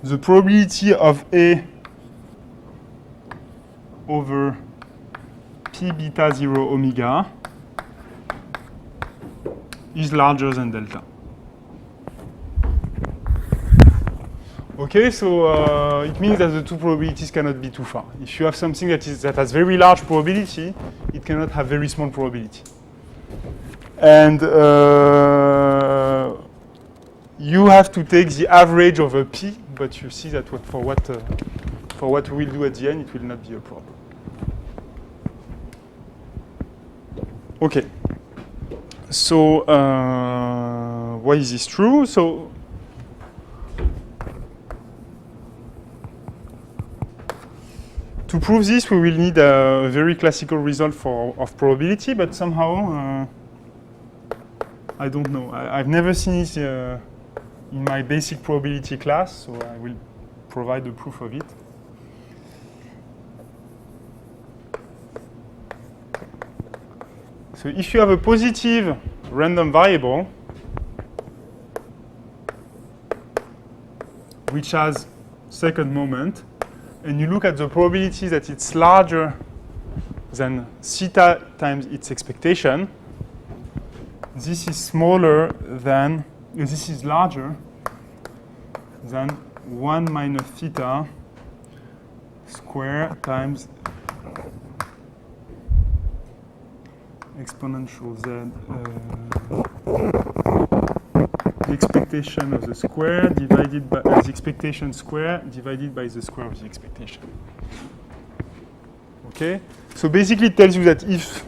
the probability of A over P beta 0 omega is larger than delta. Okay, so it means that the two probabilities cannot be too far. If you have something that has very large probability, it cannot have very small probability. And you have to take the average over P, but you see that for what we will do at the end, it will not be a problem. Okay. So why is this true? So to prove this, we will need a very classical result of probability, but somehow, I don't know. I've never seen it in my basic probability class, so I will provide the proof of it. So if you have a positive random variable, which has second moment, and you look at the probability that it's larger than theta times its expectation, this is smaller than, this is larger than 1 minus theta square times exponential z, the expectation of the square divided by the expectation square divided by the square of the expectation. Okay, so basically it tells you that if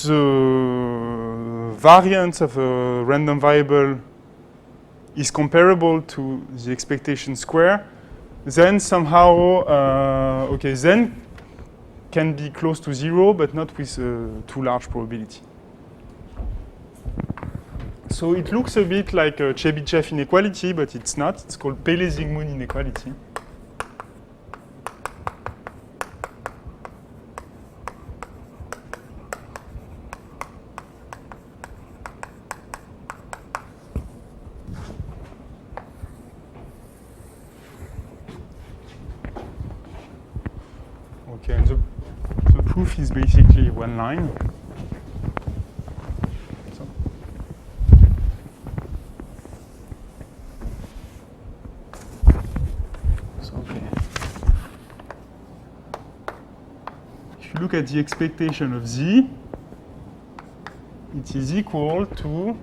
the variance of a random variable is comparable to the expectation square, then somehow, then can be close to 0, but not with too large probability. So it looks a bit like a Chebyshev inequality, but it's not. It's called Pelley-Zygmunt inequality. Okay, and the proof is basically one line. So okay. If you look at the expectation of Z, it is equal to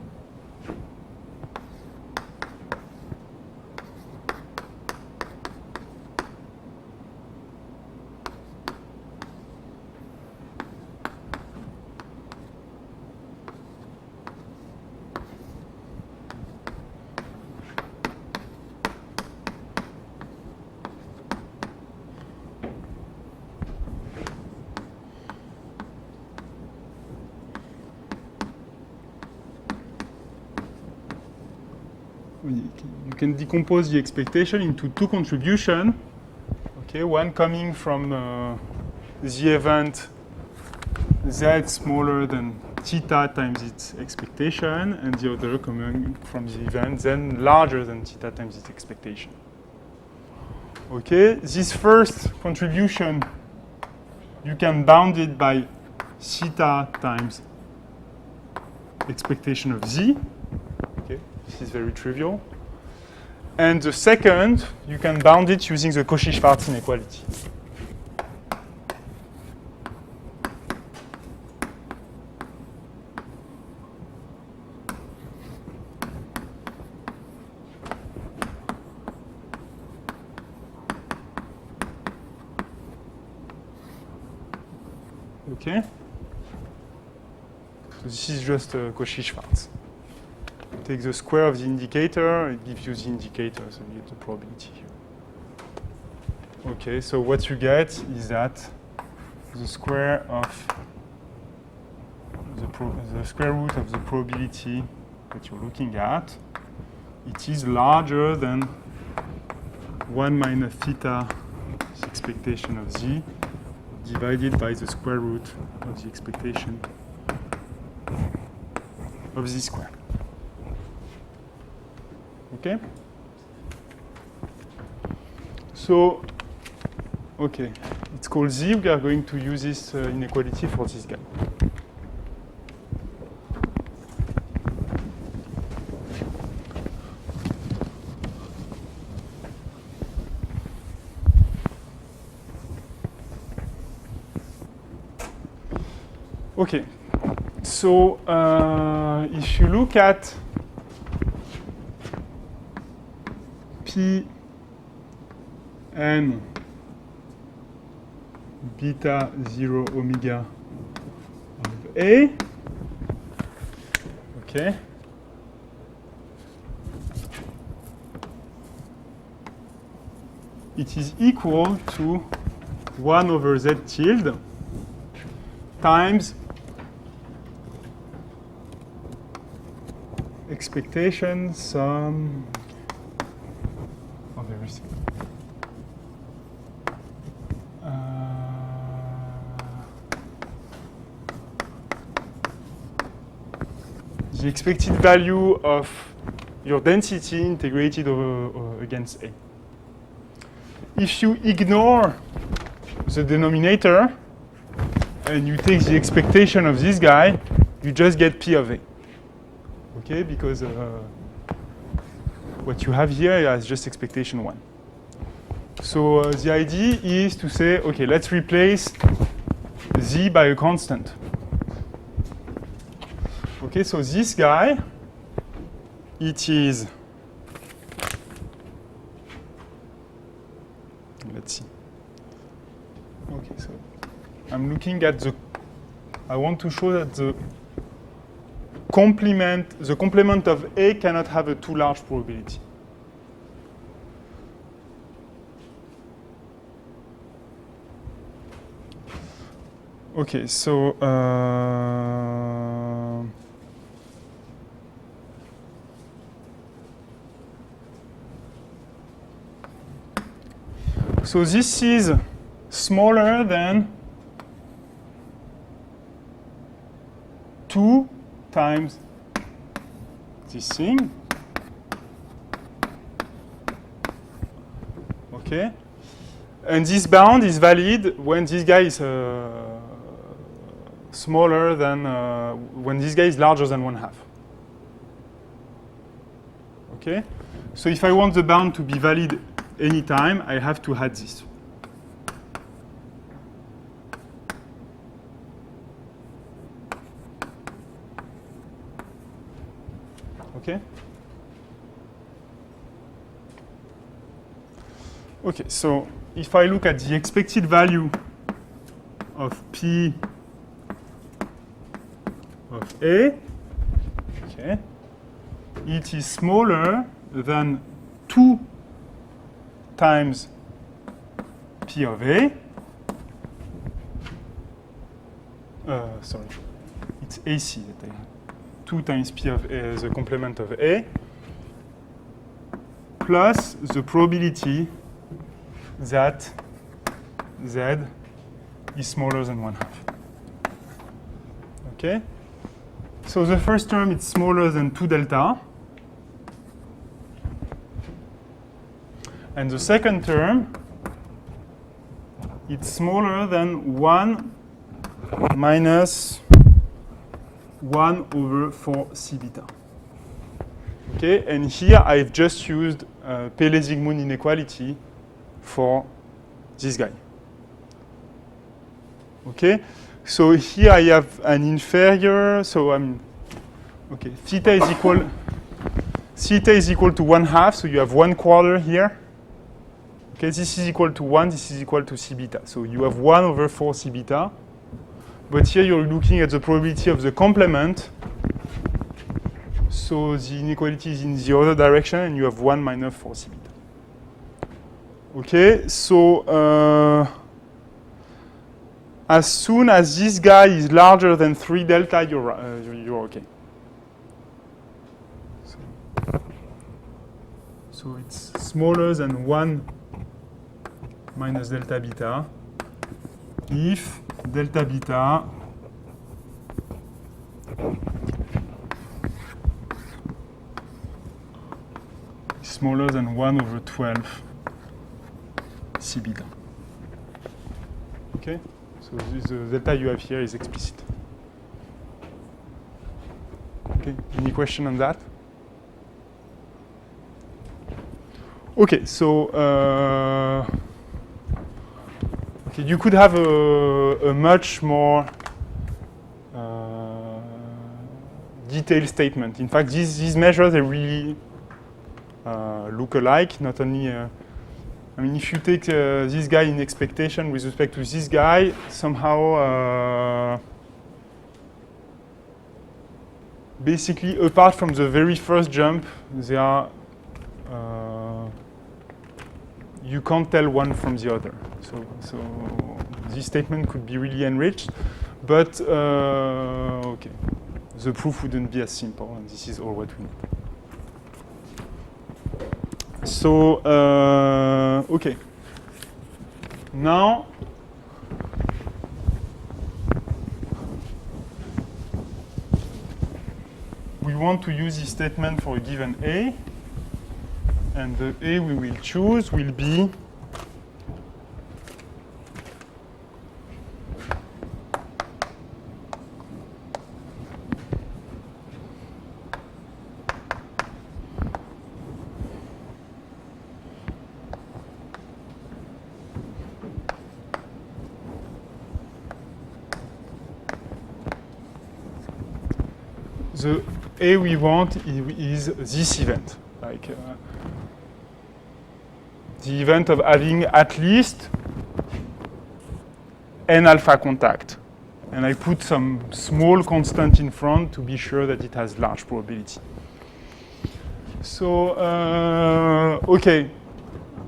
you can decompose the expectation into two contributions. Okay, one coming from the event Z smaller than theta times its expectation, and the other coming from the event Z larger than theta times its expectation. Okay, this first contribution, you can bound it by theta times expectation of Z. Okay, this is very trivial. And the second, you can bound it using the Cauchy-Schwarz inequality. Okay? So this is just Cauchy-Schwarz. Take the square of the indicator, it gives you the indicator, so you get the probability here. Okay, so what you get is that the square of the square root of the probability that you're looking at, it is larger than 1 minus theta, the expectation of Z, divided by the square root of the expectation of Z squared. Okay? So, okay, it's called Z. We are going to use this inequality for this guy. Okay, so if you look at P n beta 0 omega of A, okay, it is equal to 1 over Z tilde times expectation sum of everything. The expected value of your density integrated over against A. If you ignore the denominator and you take the expectation of this guy, you just get P of A. Okay, because what you have here is just expectation 1. So the idea is to say, okay, let's replace Z by a constant. Okay, so this guy, it is, let's see. Okay, so I'm looking at I want to show that the complement of A cannot have a too large probability. Okay, so so this is smaller than 2 times this thing. Okay. And this bound is valid when this guy is smaller than, when this guy is larger than 1/2. Okay? So if I want the bound to be valid anytime, I have to add this. Okay? Okay, so if I look at the expected value of P of A, okay, it is smaller than 2 times P of A. Sorry, it's AC that I have. 2 times P of A, the complement of A, plus the probability that Z is smaller than 1/2. Okay? So the first term is smaller than 2 delta. And the second term, it's smaller than 1 minus 1 over 4 C beta. Okay, and here I've just used Pele-Zygmunt inequality for this guy. Okay, so here I have an inferior, so I'm, okay, theta is equal to 1/2, so you have 1/4 here. Okay, this is equal to 1, this is equal to C beta. So you have 1 over 4 C beta. But here you're looking at the probability of the complement. So the inequality is in the other direction, and you have 1 minus 4 C beta. Okay, so as soon as this guy is larger than 3 delta, you're okay. So it's smaller than 1 minus delta beta if delta beta is smaller than 1 over 12 C beta. Okay? So the delta you have here is explicit. Okay, any question on that? Okay, so okay, you could have a much more detailed statement. In fact, these measures, they really look alike. Not only, I mean, if you take this guy in expectation with respect to this guy, somehow, basically, apart from the very first jump, they are, you can't tell one from the other. So this statement could be really enriched, but okay, the proof wouldn't be as simple, and this is all what we need. So okay, now we want to use this statement for a given A, and the A we will choose will be the A we want is this event, like the event of having at least n alpha contact. And I put some small constant in front to be sure that it has large probability. So, okay.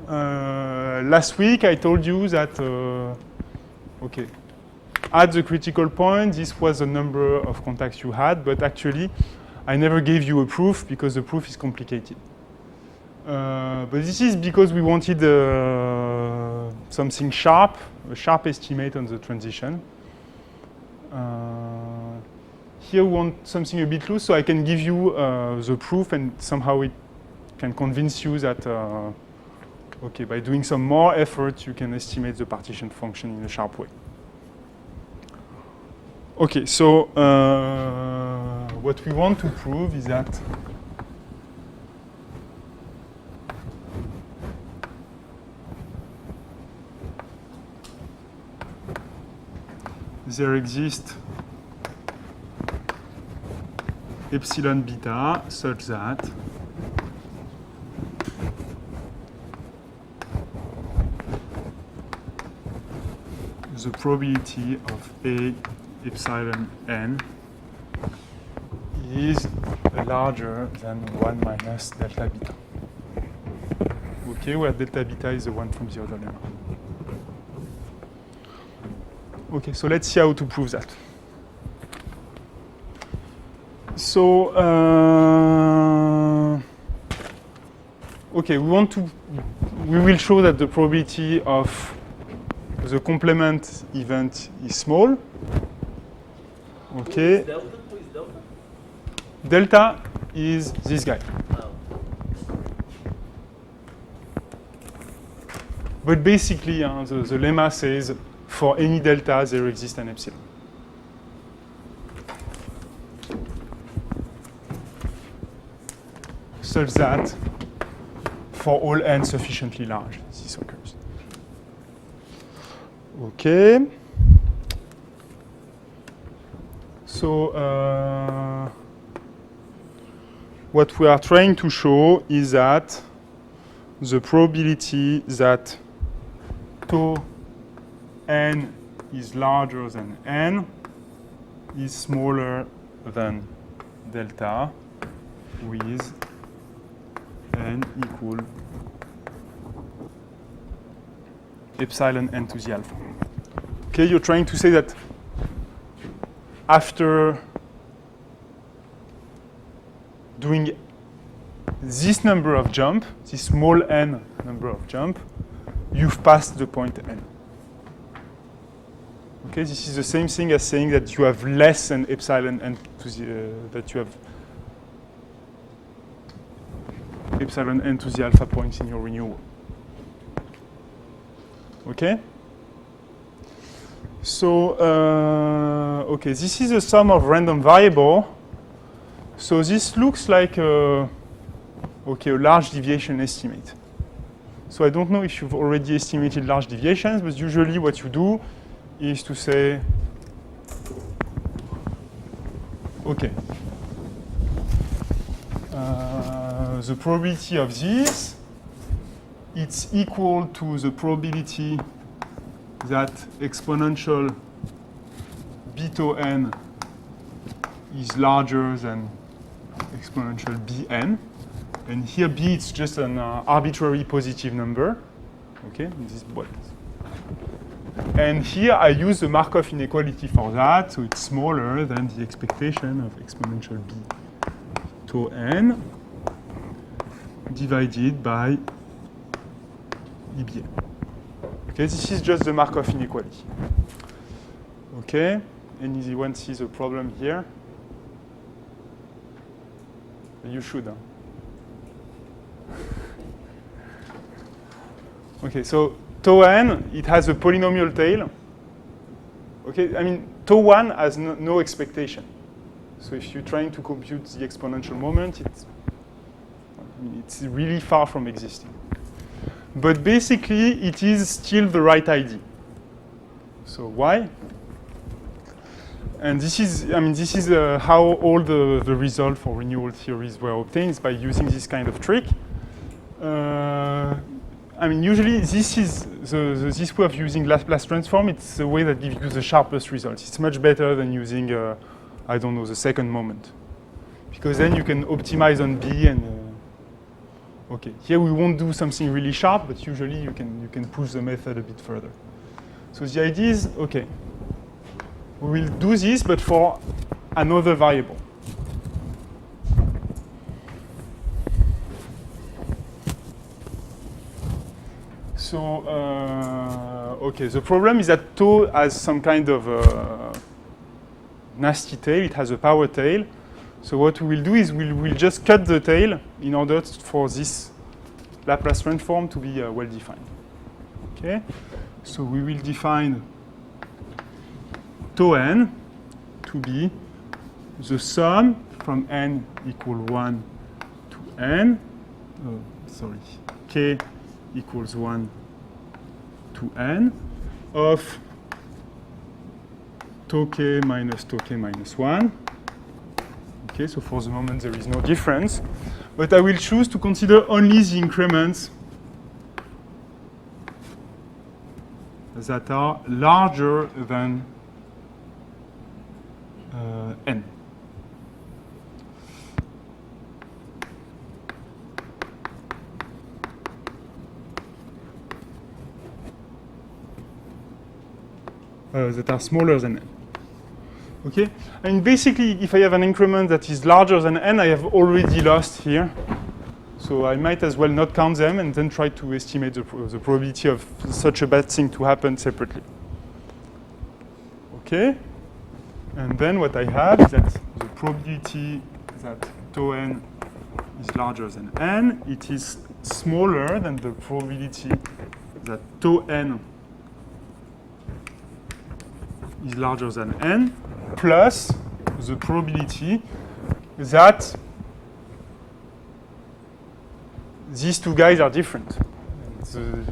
Last week I told you that, okay, at the critical point, this was the number of contacts you had, but actually, I never gave you a proof because the proof is complicated. But this is because we wanted something sharp, a sharp estimate on the transition. Here we want something a bit loose, so I can give you the proof, and somehow it can convince you that Okay, by doing some more effort, you can estimate the partition function in a sharp way. Okay, so what we want to prove is that there exists epsilon beta such that the probability of A epsilon n is larger than 1 minus delta beta. Okay, where delta beta is the one from the other lemma. Okay, so let's see how to prove that. So, okay, we will show that the probability of the complement event is small. Okay. Who is delta? Delta is this guy. Oh. But basically, the lemma says for any delta, there exists an epsilon. Such that for all n sufficiently large, this occurs. Okay. So what we are trying to show is that the probability that tau n is larger than n is smaller than delta with n equal epsilon n to the alpha. Okay, you're trying to say that after doing this number of jump, this small n number of jump, you've passed the point n. Okay, this is the same thing as saying that you have less than epsilon n to the that you have epsilon n to the alpha points in your renewal. Okay? So, okay, this is a sum of random variable. So this looks like okay, a large deviation estimate. So I don't know if you've already estimated large deviations, but usually what you do is to say, okay, the probability of this, it's equal to the probability that exponential b tau n is larger than exponential bn. And here b is just an arbitrary positive number. Okay, this what. And here I use the Markov inequality for that, so it's smaller than the expectation of exponential b tau n divided by EBN. Okay, this is just the Markov inequality. Okay, anyone sees a problem here? You should. Huh? Okay, so tau n, it has a polynomial tail. Okay, I mean, tau 1 has no expectation. So if you're trying to compute the exponential moment, it's really far from existing. But basically, it is still the right ID. So why? And this is, I mean, this is how all the results for renewal theories were obtained, by using this kind of trick. I mean, usually this is this way of using Laplace transform. It's the way that gives you the sharpest results. It's much better than using, I don't know, the second moment, because then you can optimize on B and. Okay, here we won't do something really sharp, but usually you can push the method a bit further. So the idea is, okay, we will do this, but for another variable. So, okay, the problem is that tau has some kind of nasty tail. It has a power tail. So what we will do is we'll just cut the tail in order for this Laplace transform to be well defined. Okay, so we will define tau n to be the sum from n equal 1 to n, k equals 1 to n of tau k minus 1. Okay, so for the moment there is no difference, but I will choose to consider only the increments that are larger than n. That are smaller than n. Okay? I mean, basically, if I have an increment that is larger than n, I have already lost here. So I might as well not count them and then try to estimate the probability of such a bad thing to happen separately. Okay? And then what I have is that the probability that tau n is larger than n, it is smaller than the probability that tau n is larger than n, plus the probability that these two guys are different.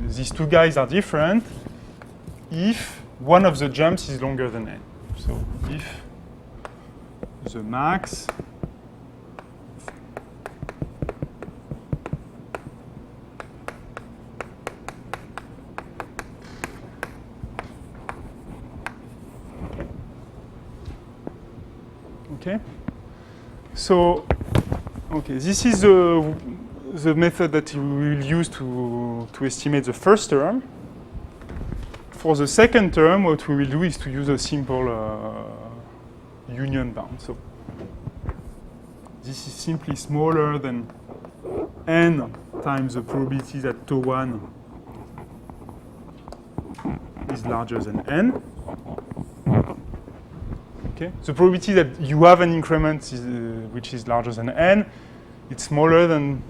These two guys are different if one of the jumps is longer than n. So if the max okay. So okay, this is the method that we will use to estimate the first term. For the second term, what we will do is to use a simple union bound. So this is simply smaller than n times the probability that tau 1 is larger than n. Okay. The probability that you have an increment which is larger than n, it's smaller than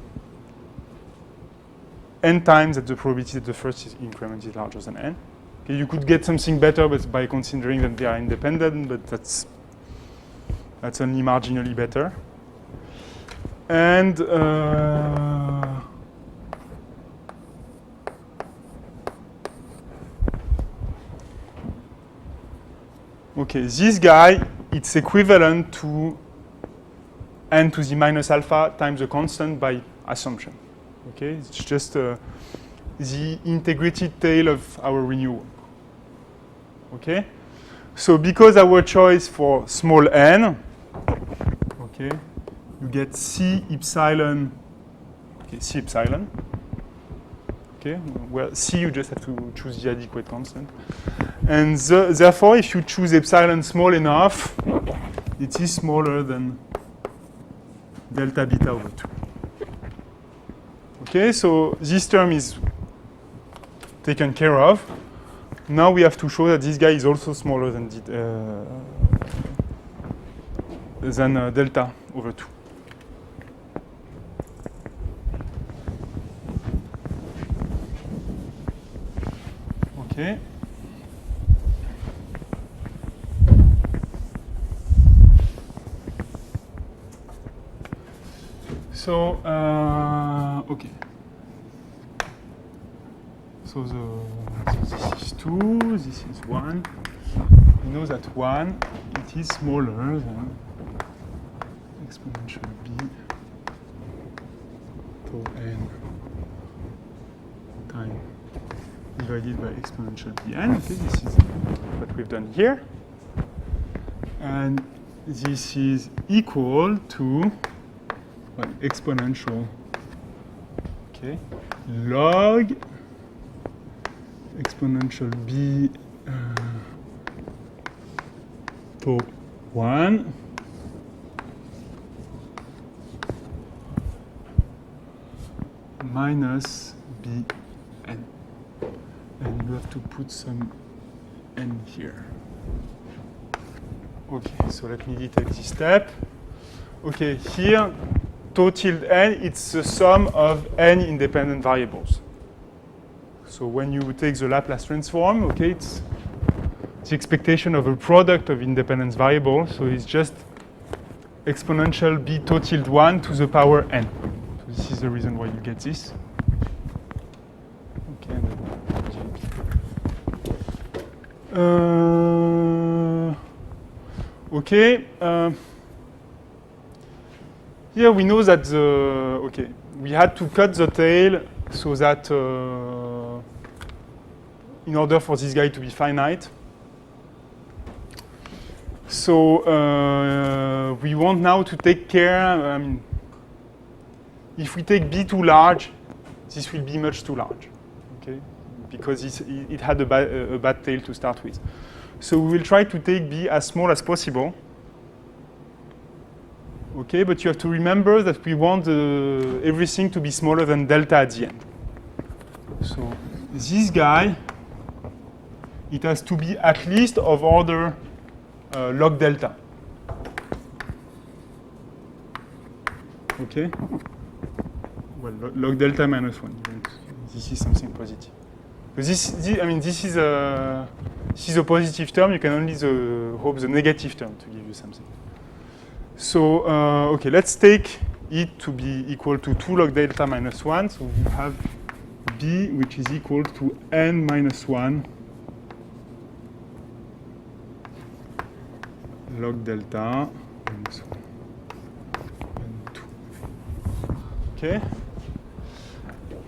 n times that the probability that the first increment is larger than n. Okay, you could get something better but by considering that they are independent, but that's only marginally better. And okay, this guy, it's equivalent to n to the minus alpha times the constant by assumption. Okay, it's just the integrated tail of our renewal. Okay, so because our choice for small n, okay, you get C epsilon, okay, C epsilon. Okay, well, C you just have to choose the adequate constant. And therefore, if you choose epsilon small enough, it is smaller than delta beta over 2. Okay, so this term is taken care of. Now we have to show that this guy is also smaller than delta over 2. Okay. So, okay. So this is 2, this is 1. We know that 1, it is smaller than exponential b tau n time divided by exponential bn. Okay, this is what we've done here. And this is equal to exponential, okay, log exponential b tau 1 minus bn. And you have to put some n here. Okay, so let me detect this step. Okay, here tau tilde n, it's the sum of n independent variables. So when you take the Laplace transform, okay, it's the expectation of a product of independence variables. So it's just exponential b tau tilde 1 to the power n. So this is the reason why you get this. Okay. Okay. Here we know that we had to cut the tail so that in order for this guy to be finite. So we want now to take care, if we take b too large, this will be much too large, okay? Because it had a bad tail to start with. So we will try to take b as small as possible. Okay, but you have to remember that we want everything to be smaller than delta at the end. So this guy, it has to be at least of order log delta. Okay? Well, log delta minus 1. This is something positive. This is a positive term. You can only hope the negative term to give you something. So, okay, let's take it to be equal to 2 log delta minus 1. So we have b, which is equal to n minus 1 log delta minus 1 and 2. Okay?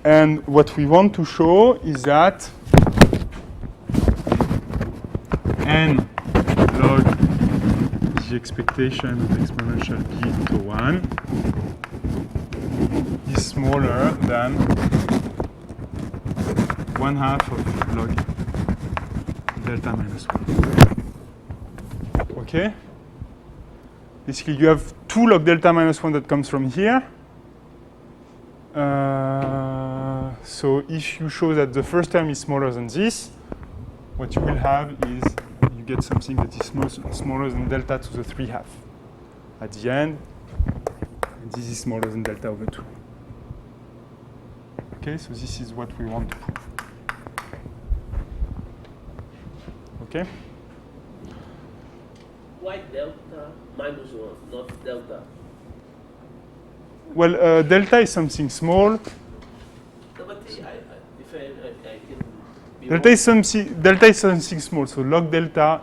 And what we want to show is that n log the expectation of exponential b to 1 is smaller than 1/2 of log delta minus 1. Okay? Basically, you have 2 log delta minus 1 that comes from here. So if you show that the first term is smaller than this, what you will have is you get something that is smaller than delta to the 3/2 at the end. And this is smaller than delta over 2. Okay, so this is what we want to prove. Okay? Why delta minus 1, not delta? Well, delta is something small. No, but if I can be Delta is something small, so log delta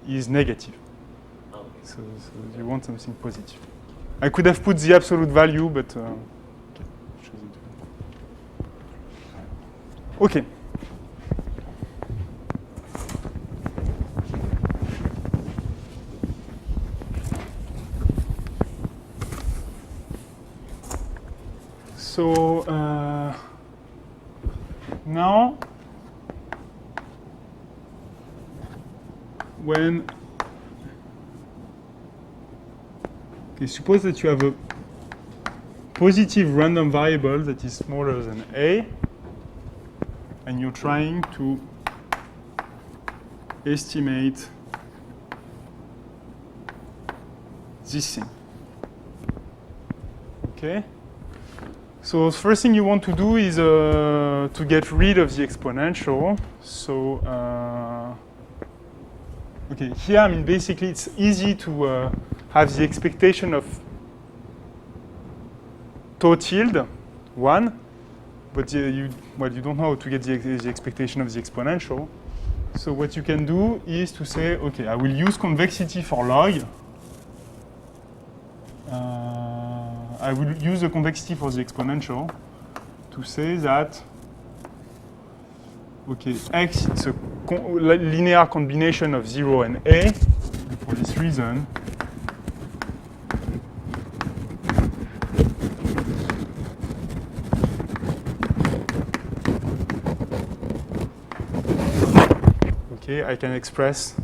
is negative. okay. So you want something positive. I could have put the absolute value, but okay. So now, suppose that you have a positive random variable that is smaller than a, and you're trying to estimate this thing. Okay? So the first thing you want to do is to get rid of the exponential. So, okay, here, basically it's easy to have the expectation of tau tilde 1, but you don't know how to get the expectation of the exponential. So what you can do is to say, okay, I will use convexity for log. I will use the convexity for the exponential to say that, okay, x is a linear combination of 0 and a. And for this reason, okay, I can express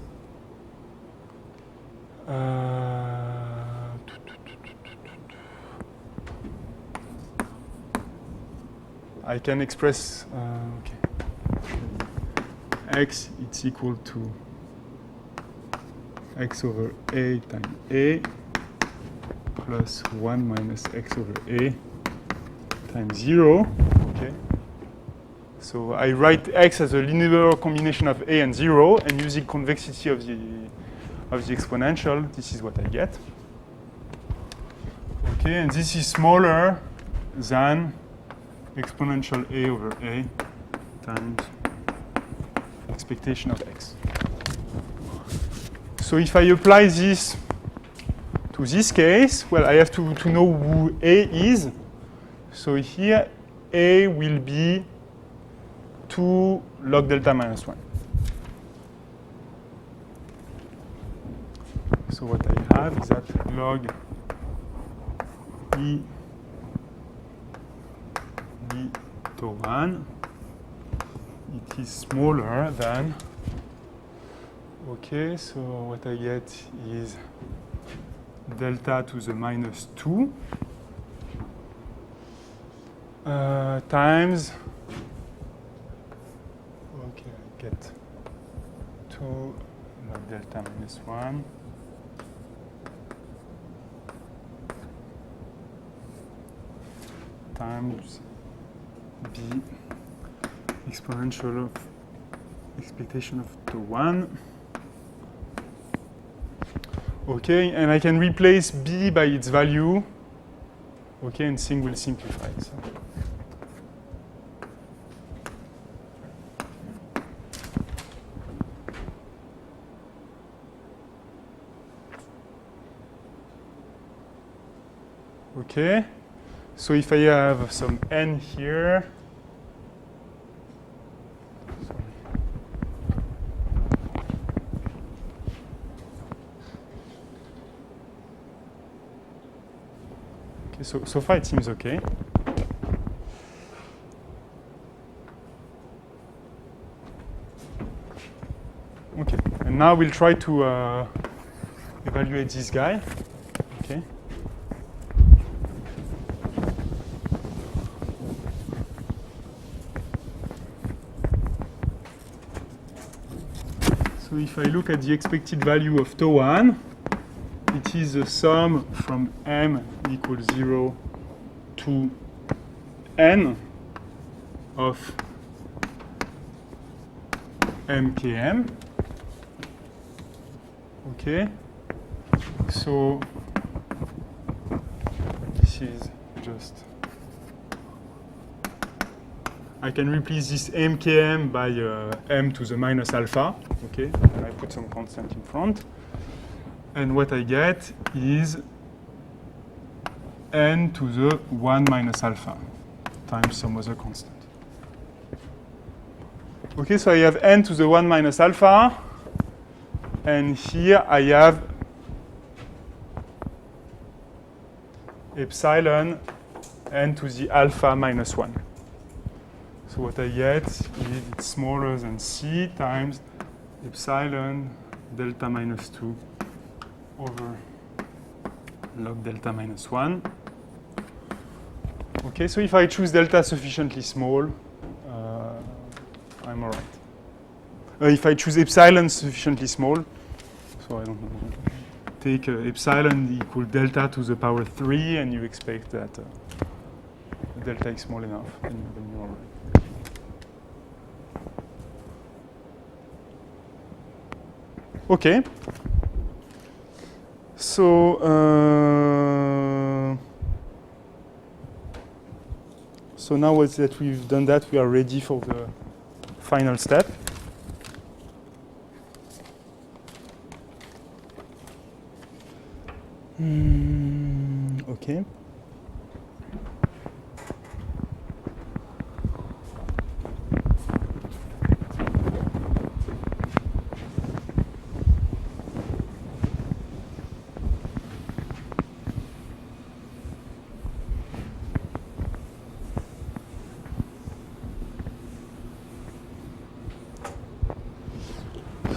okay, x it's equal to x over a times a plus 1 minus x over a times 0. Okay. So I write x as a linear combination of a and 0, and using convexity of the exponential, this is what I get. Okay, and this is smaller than exponential a over a times expectation of x. So if I apply this to this case, well, I have to know who a is. So here, a will be 2 log delta minus 1. So what I have is that log e b to 1, it is smaller than, okay, so what I get is delta to the minus 2 times, okay, I get 2 log delta minus 1 times b exponential of expectation of the 1. Okay, and I can replace b by its value. Okay, and thing will simplify. So. Okay, so if I have some n here, okay, so far it seems okay. Okay, and now we'll try to evaluate this guy. Okay. So if I look at the expected value of tau 1, it is the sum from m equals 0 to n of mkm. Okay, so this is just, I can replace this mkm by m to the minus alpha. Okay, and I put some constant in front. And what I get is n to the 1 minus alpha times some other constant. Okay, so I have n to the 1 minus alpha. And here I have epsilon n to the alpha minus 1. So what I get is it's smaller than c times epsilon delta minus 2 over log delta minus 1. Okay, so if I choose delta sufficiently small, I'm all right. If I choose epsilon sufficiently small, so I don't know, take epsilon equal delta to the power 3, and you expect that delta is small enough, then you're all right. Okay. So so now that we've done that, we are ready for the final step. Okay.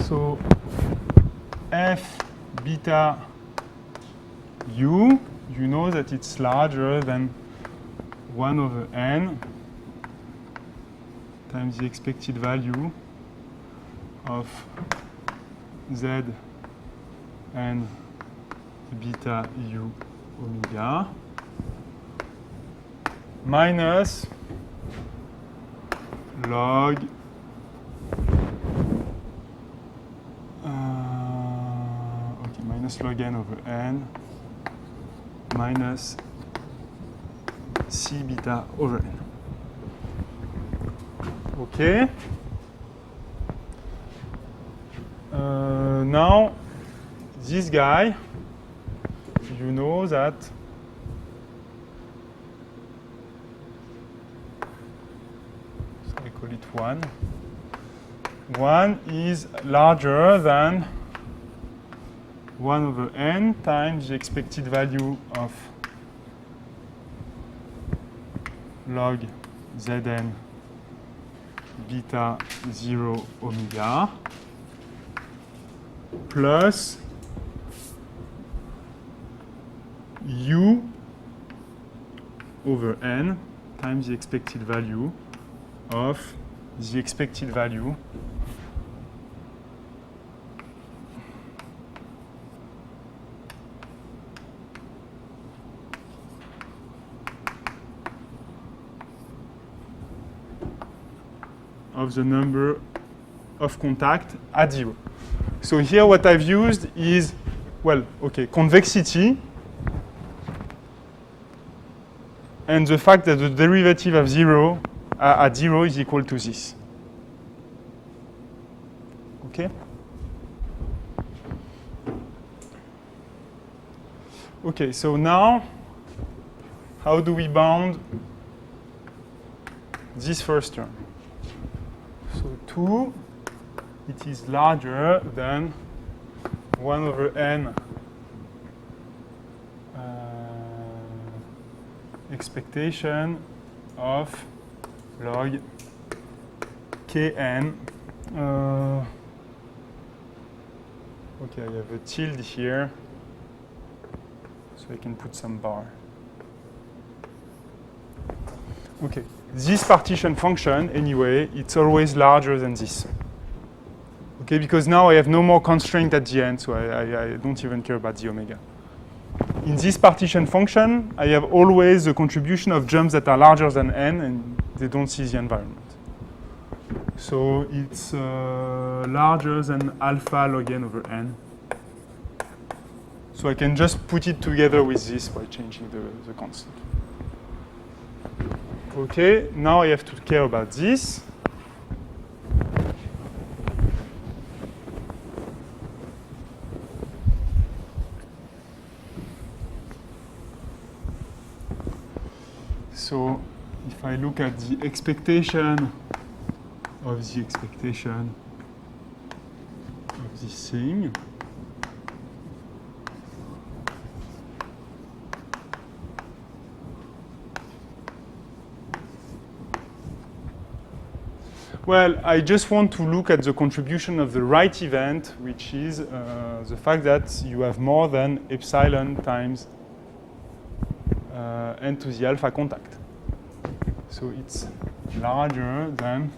So f beta u, you know that it's larger than 1 over n times the expected value of z and beta u omega minus log minus log n over n minus c beta over n. Okay. Now, this guy, you know that so I call it 1. 1 is larger than 1 over n times the expected value of log Zn beta 0 omega plus u over n times the expected value of the expected value of the number of contact at 0. So here what I've used is, well, okay, convexity and the fact that the derivative of 0 at 0 is equal to this. Okay? Okay, so now how do we bound this first term? So 2, it is larger than 1 over n expectation of log kn. Okay, I have a tilde here, so I can put some bar. Okay, this partition function, anyway, it's always larger than this. Okay, because now I have no more constraint at the end, so I don't even care about the omega. In this partition function, I have always the contribution of jumps that are larger than n, and they don't see the environment. So it's larger than alpha log n over n. So I can just put it together with this by changing the constant. Okay, now I have to care about this. So if I look at the expectation of this thing, well, I just want to look at the contribution of the right event, which is the fact that you have more than epsilon times n to the alpha contact. So it's larger than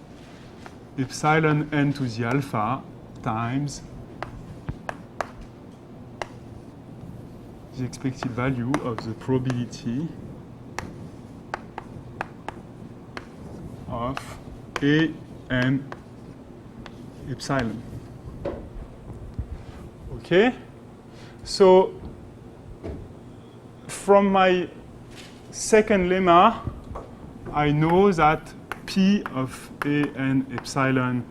epsilon n to the alpha times the expected value of the probability of A and epsilon. Okay? So from my second lemma, I know that P of A and epsilon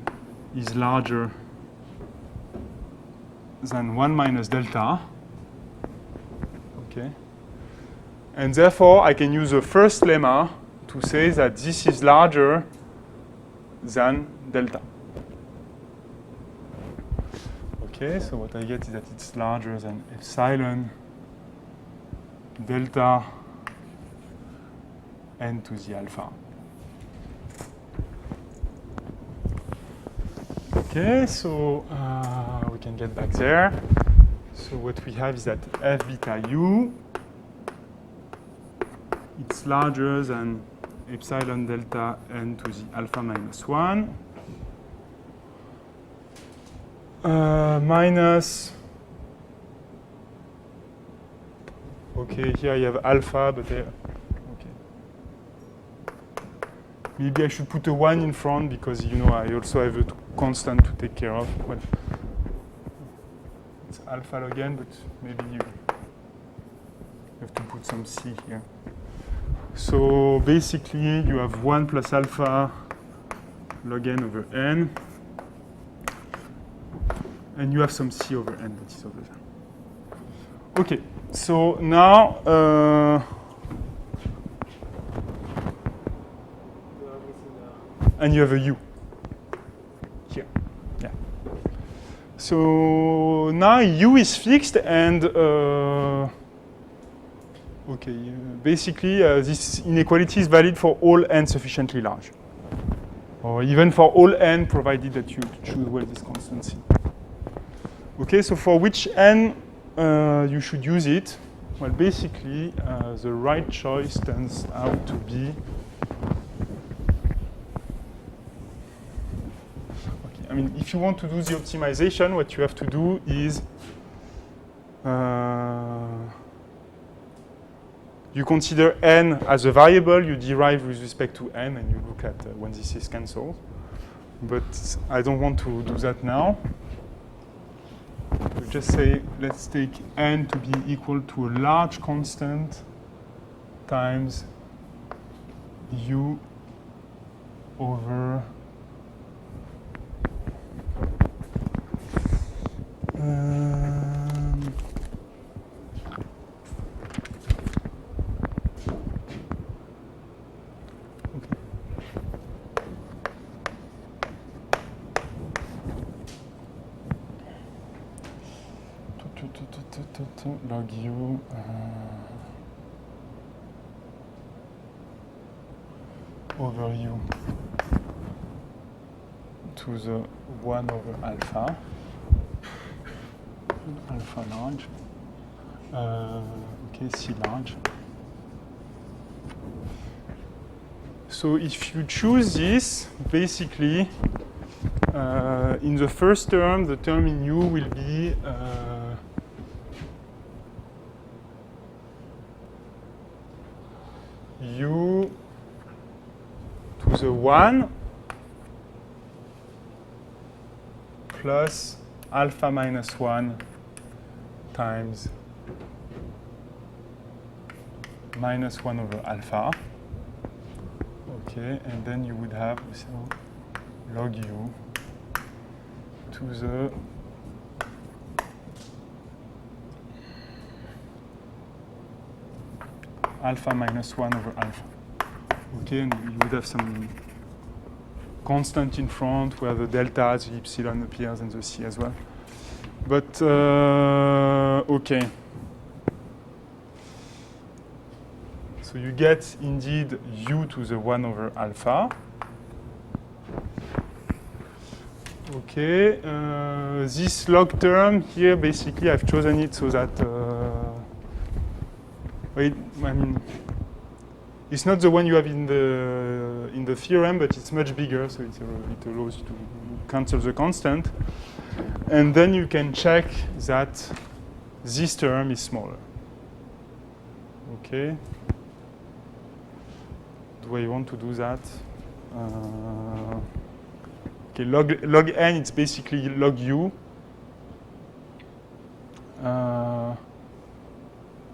is larger than 1 minus delta. Okay? And therefore, I can use the first lemma to say that this is larger than delta. Okay, so what I get is that it's larger than epsilon delta n to the alpha. Okay, so we can get back there. So what we have is that f beta u, it's larger than epsilon delta n to the alpha minus 1 minus Okay, here I have alpha, but okay. Maybe I should put a 1 in front because, you know, I also have a constant to take care of. Well, it's alpha log n, but maybe you have to put some c here. So basically, you have 1 plus alpha log n over n. And you have some c over n that is over there. Okay, so now and you have a u here. Yeah. So now u is fixed, and okay, basically this inequality is valid for all n sufficiently large, or even for all n, provided that you choose well this constant c. Okay, so for which n you should use it? Well, basically, the right choice turns out to be. Okay, I mean, if you want to do the optimization, what you have to do is you consider n as a variable you derive with respect to n, and you look at when this is cancelled. But I don't want to do that now. We just say, let's take n to be equal to a large constant times u over log u over u to the 1 over alpha, alpha large, okay, c large. So if you choose this, basically, in the first term, the term in u will be u to the 1 plus alpha minus 1 times minus 1 over alpha. Okay, and then you would have so log u to the alpha minus 1 over alpha. Okay, and you would have some constant in front where the delta, the epsilon appears, and the c as well. But, okay. So you get indeed u to the 1 over alpha. Okay, this log term here, basically I've chosen it so that, I mean, it's not the one you have in the theorem, but it's much bigger, so it allows you to cancel the constant. And then you can check that this term is smaller. Okay. Do I want to do that? Okay, log n, it's basically log u.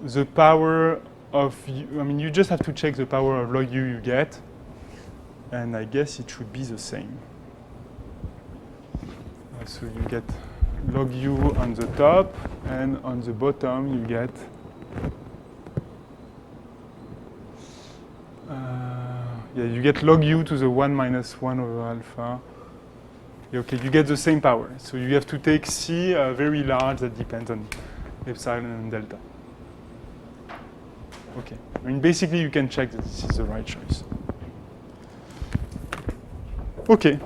The power of u, I mean, you just have to check the power of log u you get, and I guess it should be the same. So you get log u on the top, and on the bottom you get yeah, you get log u to the 1 minus 1 over alpha. Okay, you get the same power. So you have to take c very large that depends on epsilon and delta. Okay, I mean, basically you can check that this is the right choice. Okay,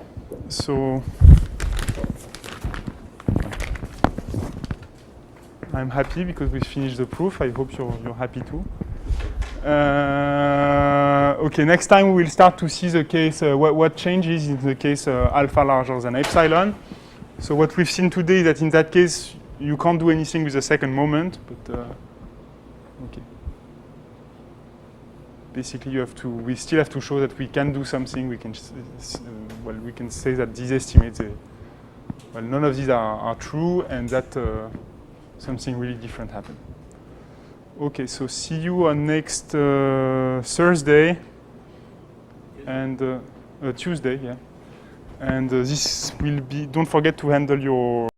so I'm happy because we finished the proof. I hope you're happy too. Okay, next time we will start to see the case, what changes in the case alpha larger than epsilon. So what we've seen today is that in that case, you can't do anything with the second moment, but Okay. Basically, we still have to show that we can do something. We can, we can say that these estimates, none of these are true, and that something really different happened. Okay, so see you on next Thursday and Tuesday, yeah. And this will be. Don't forget to handle your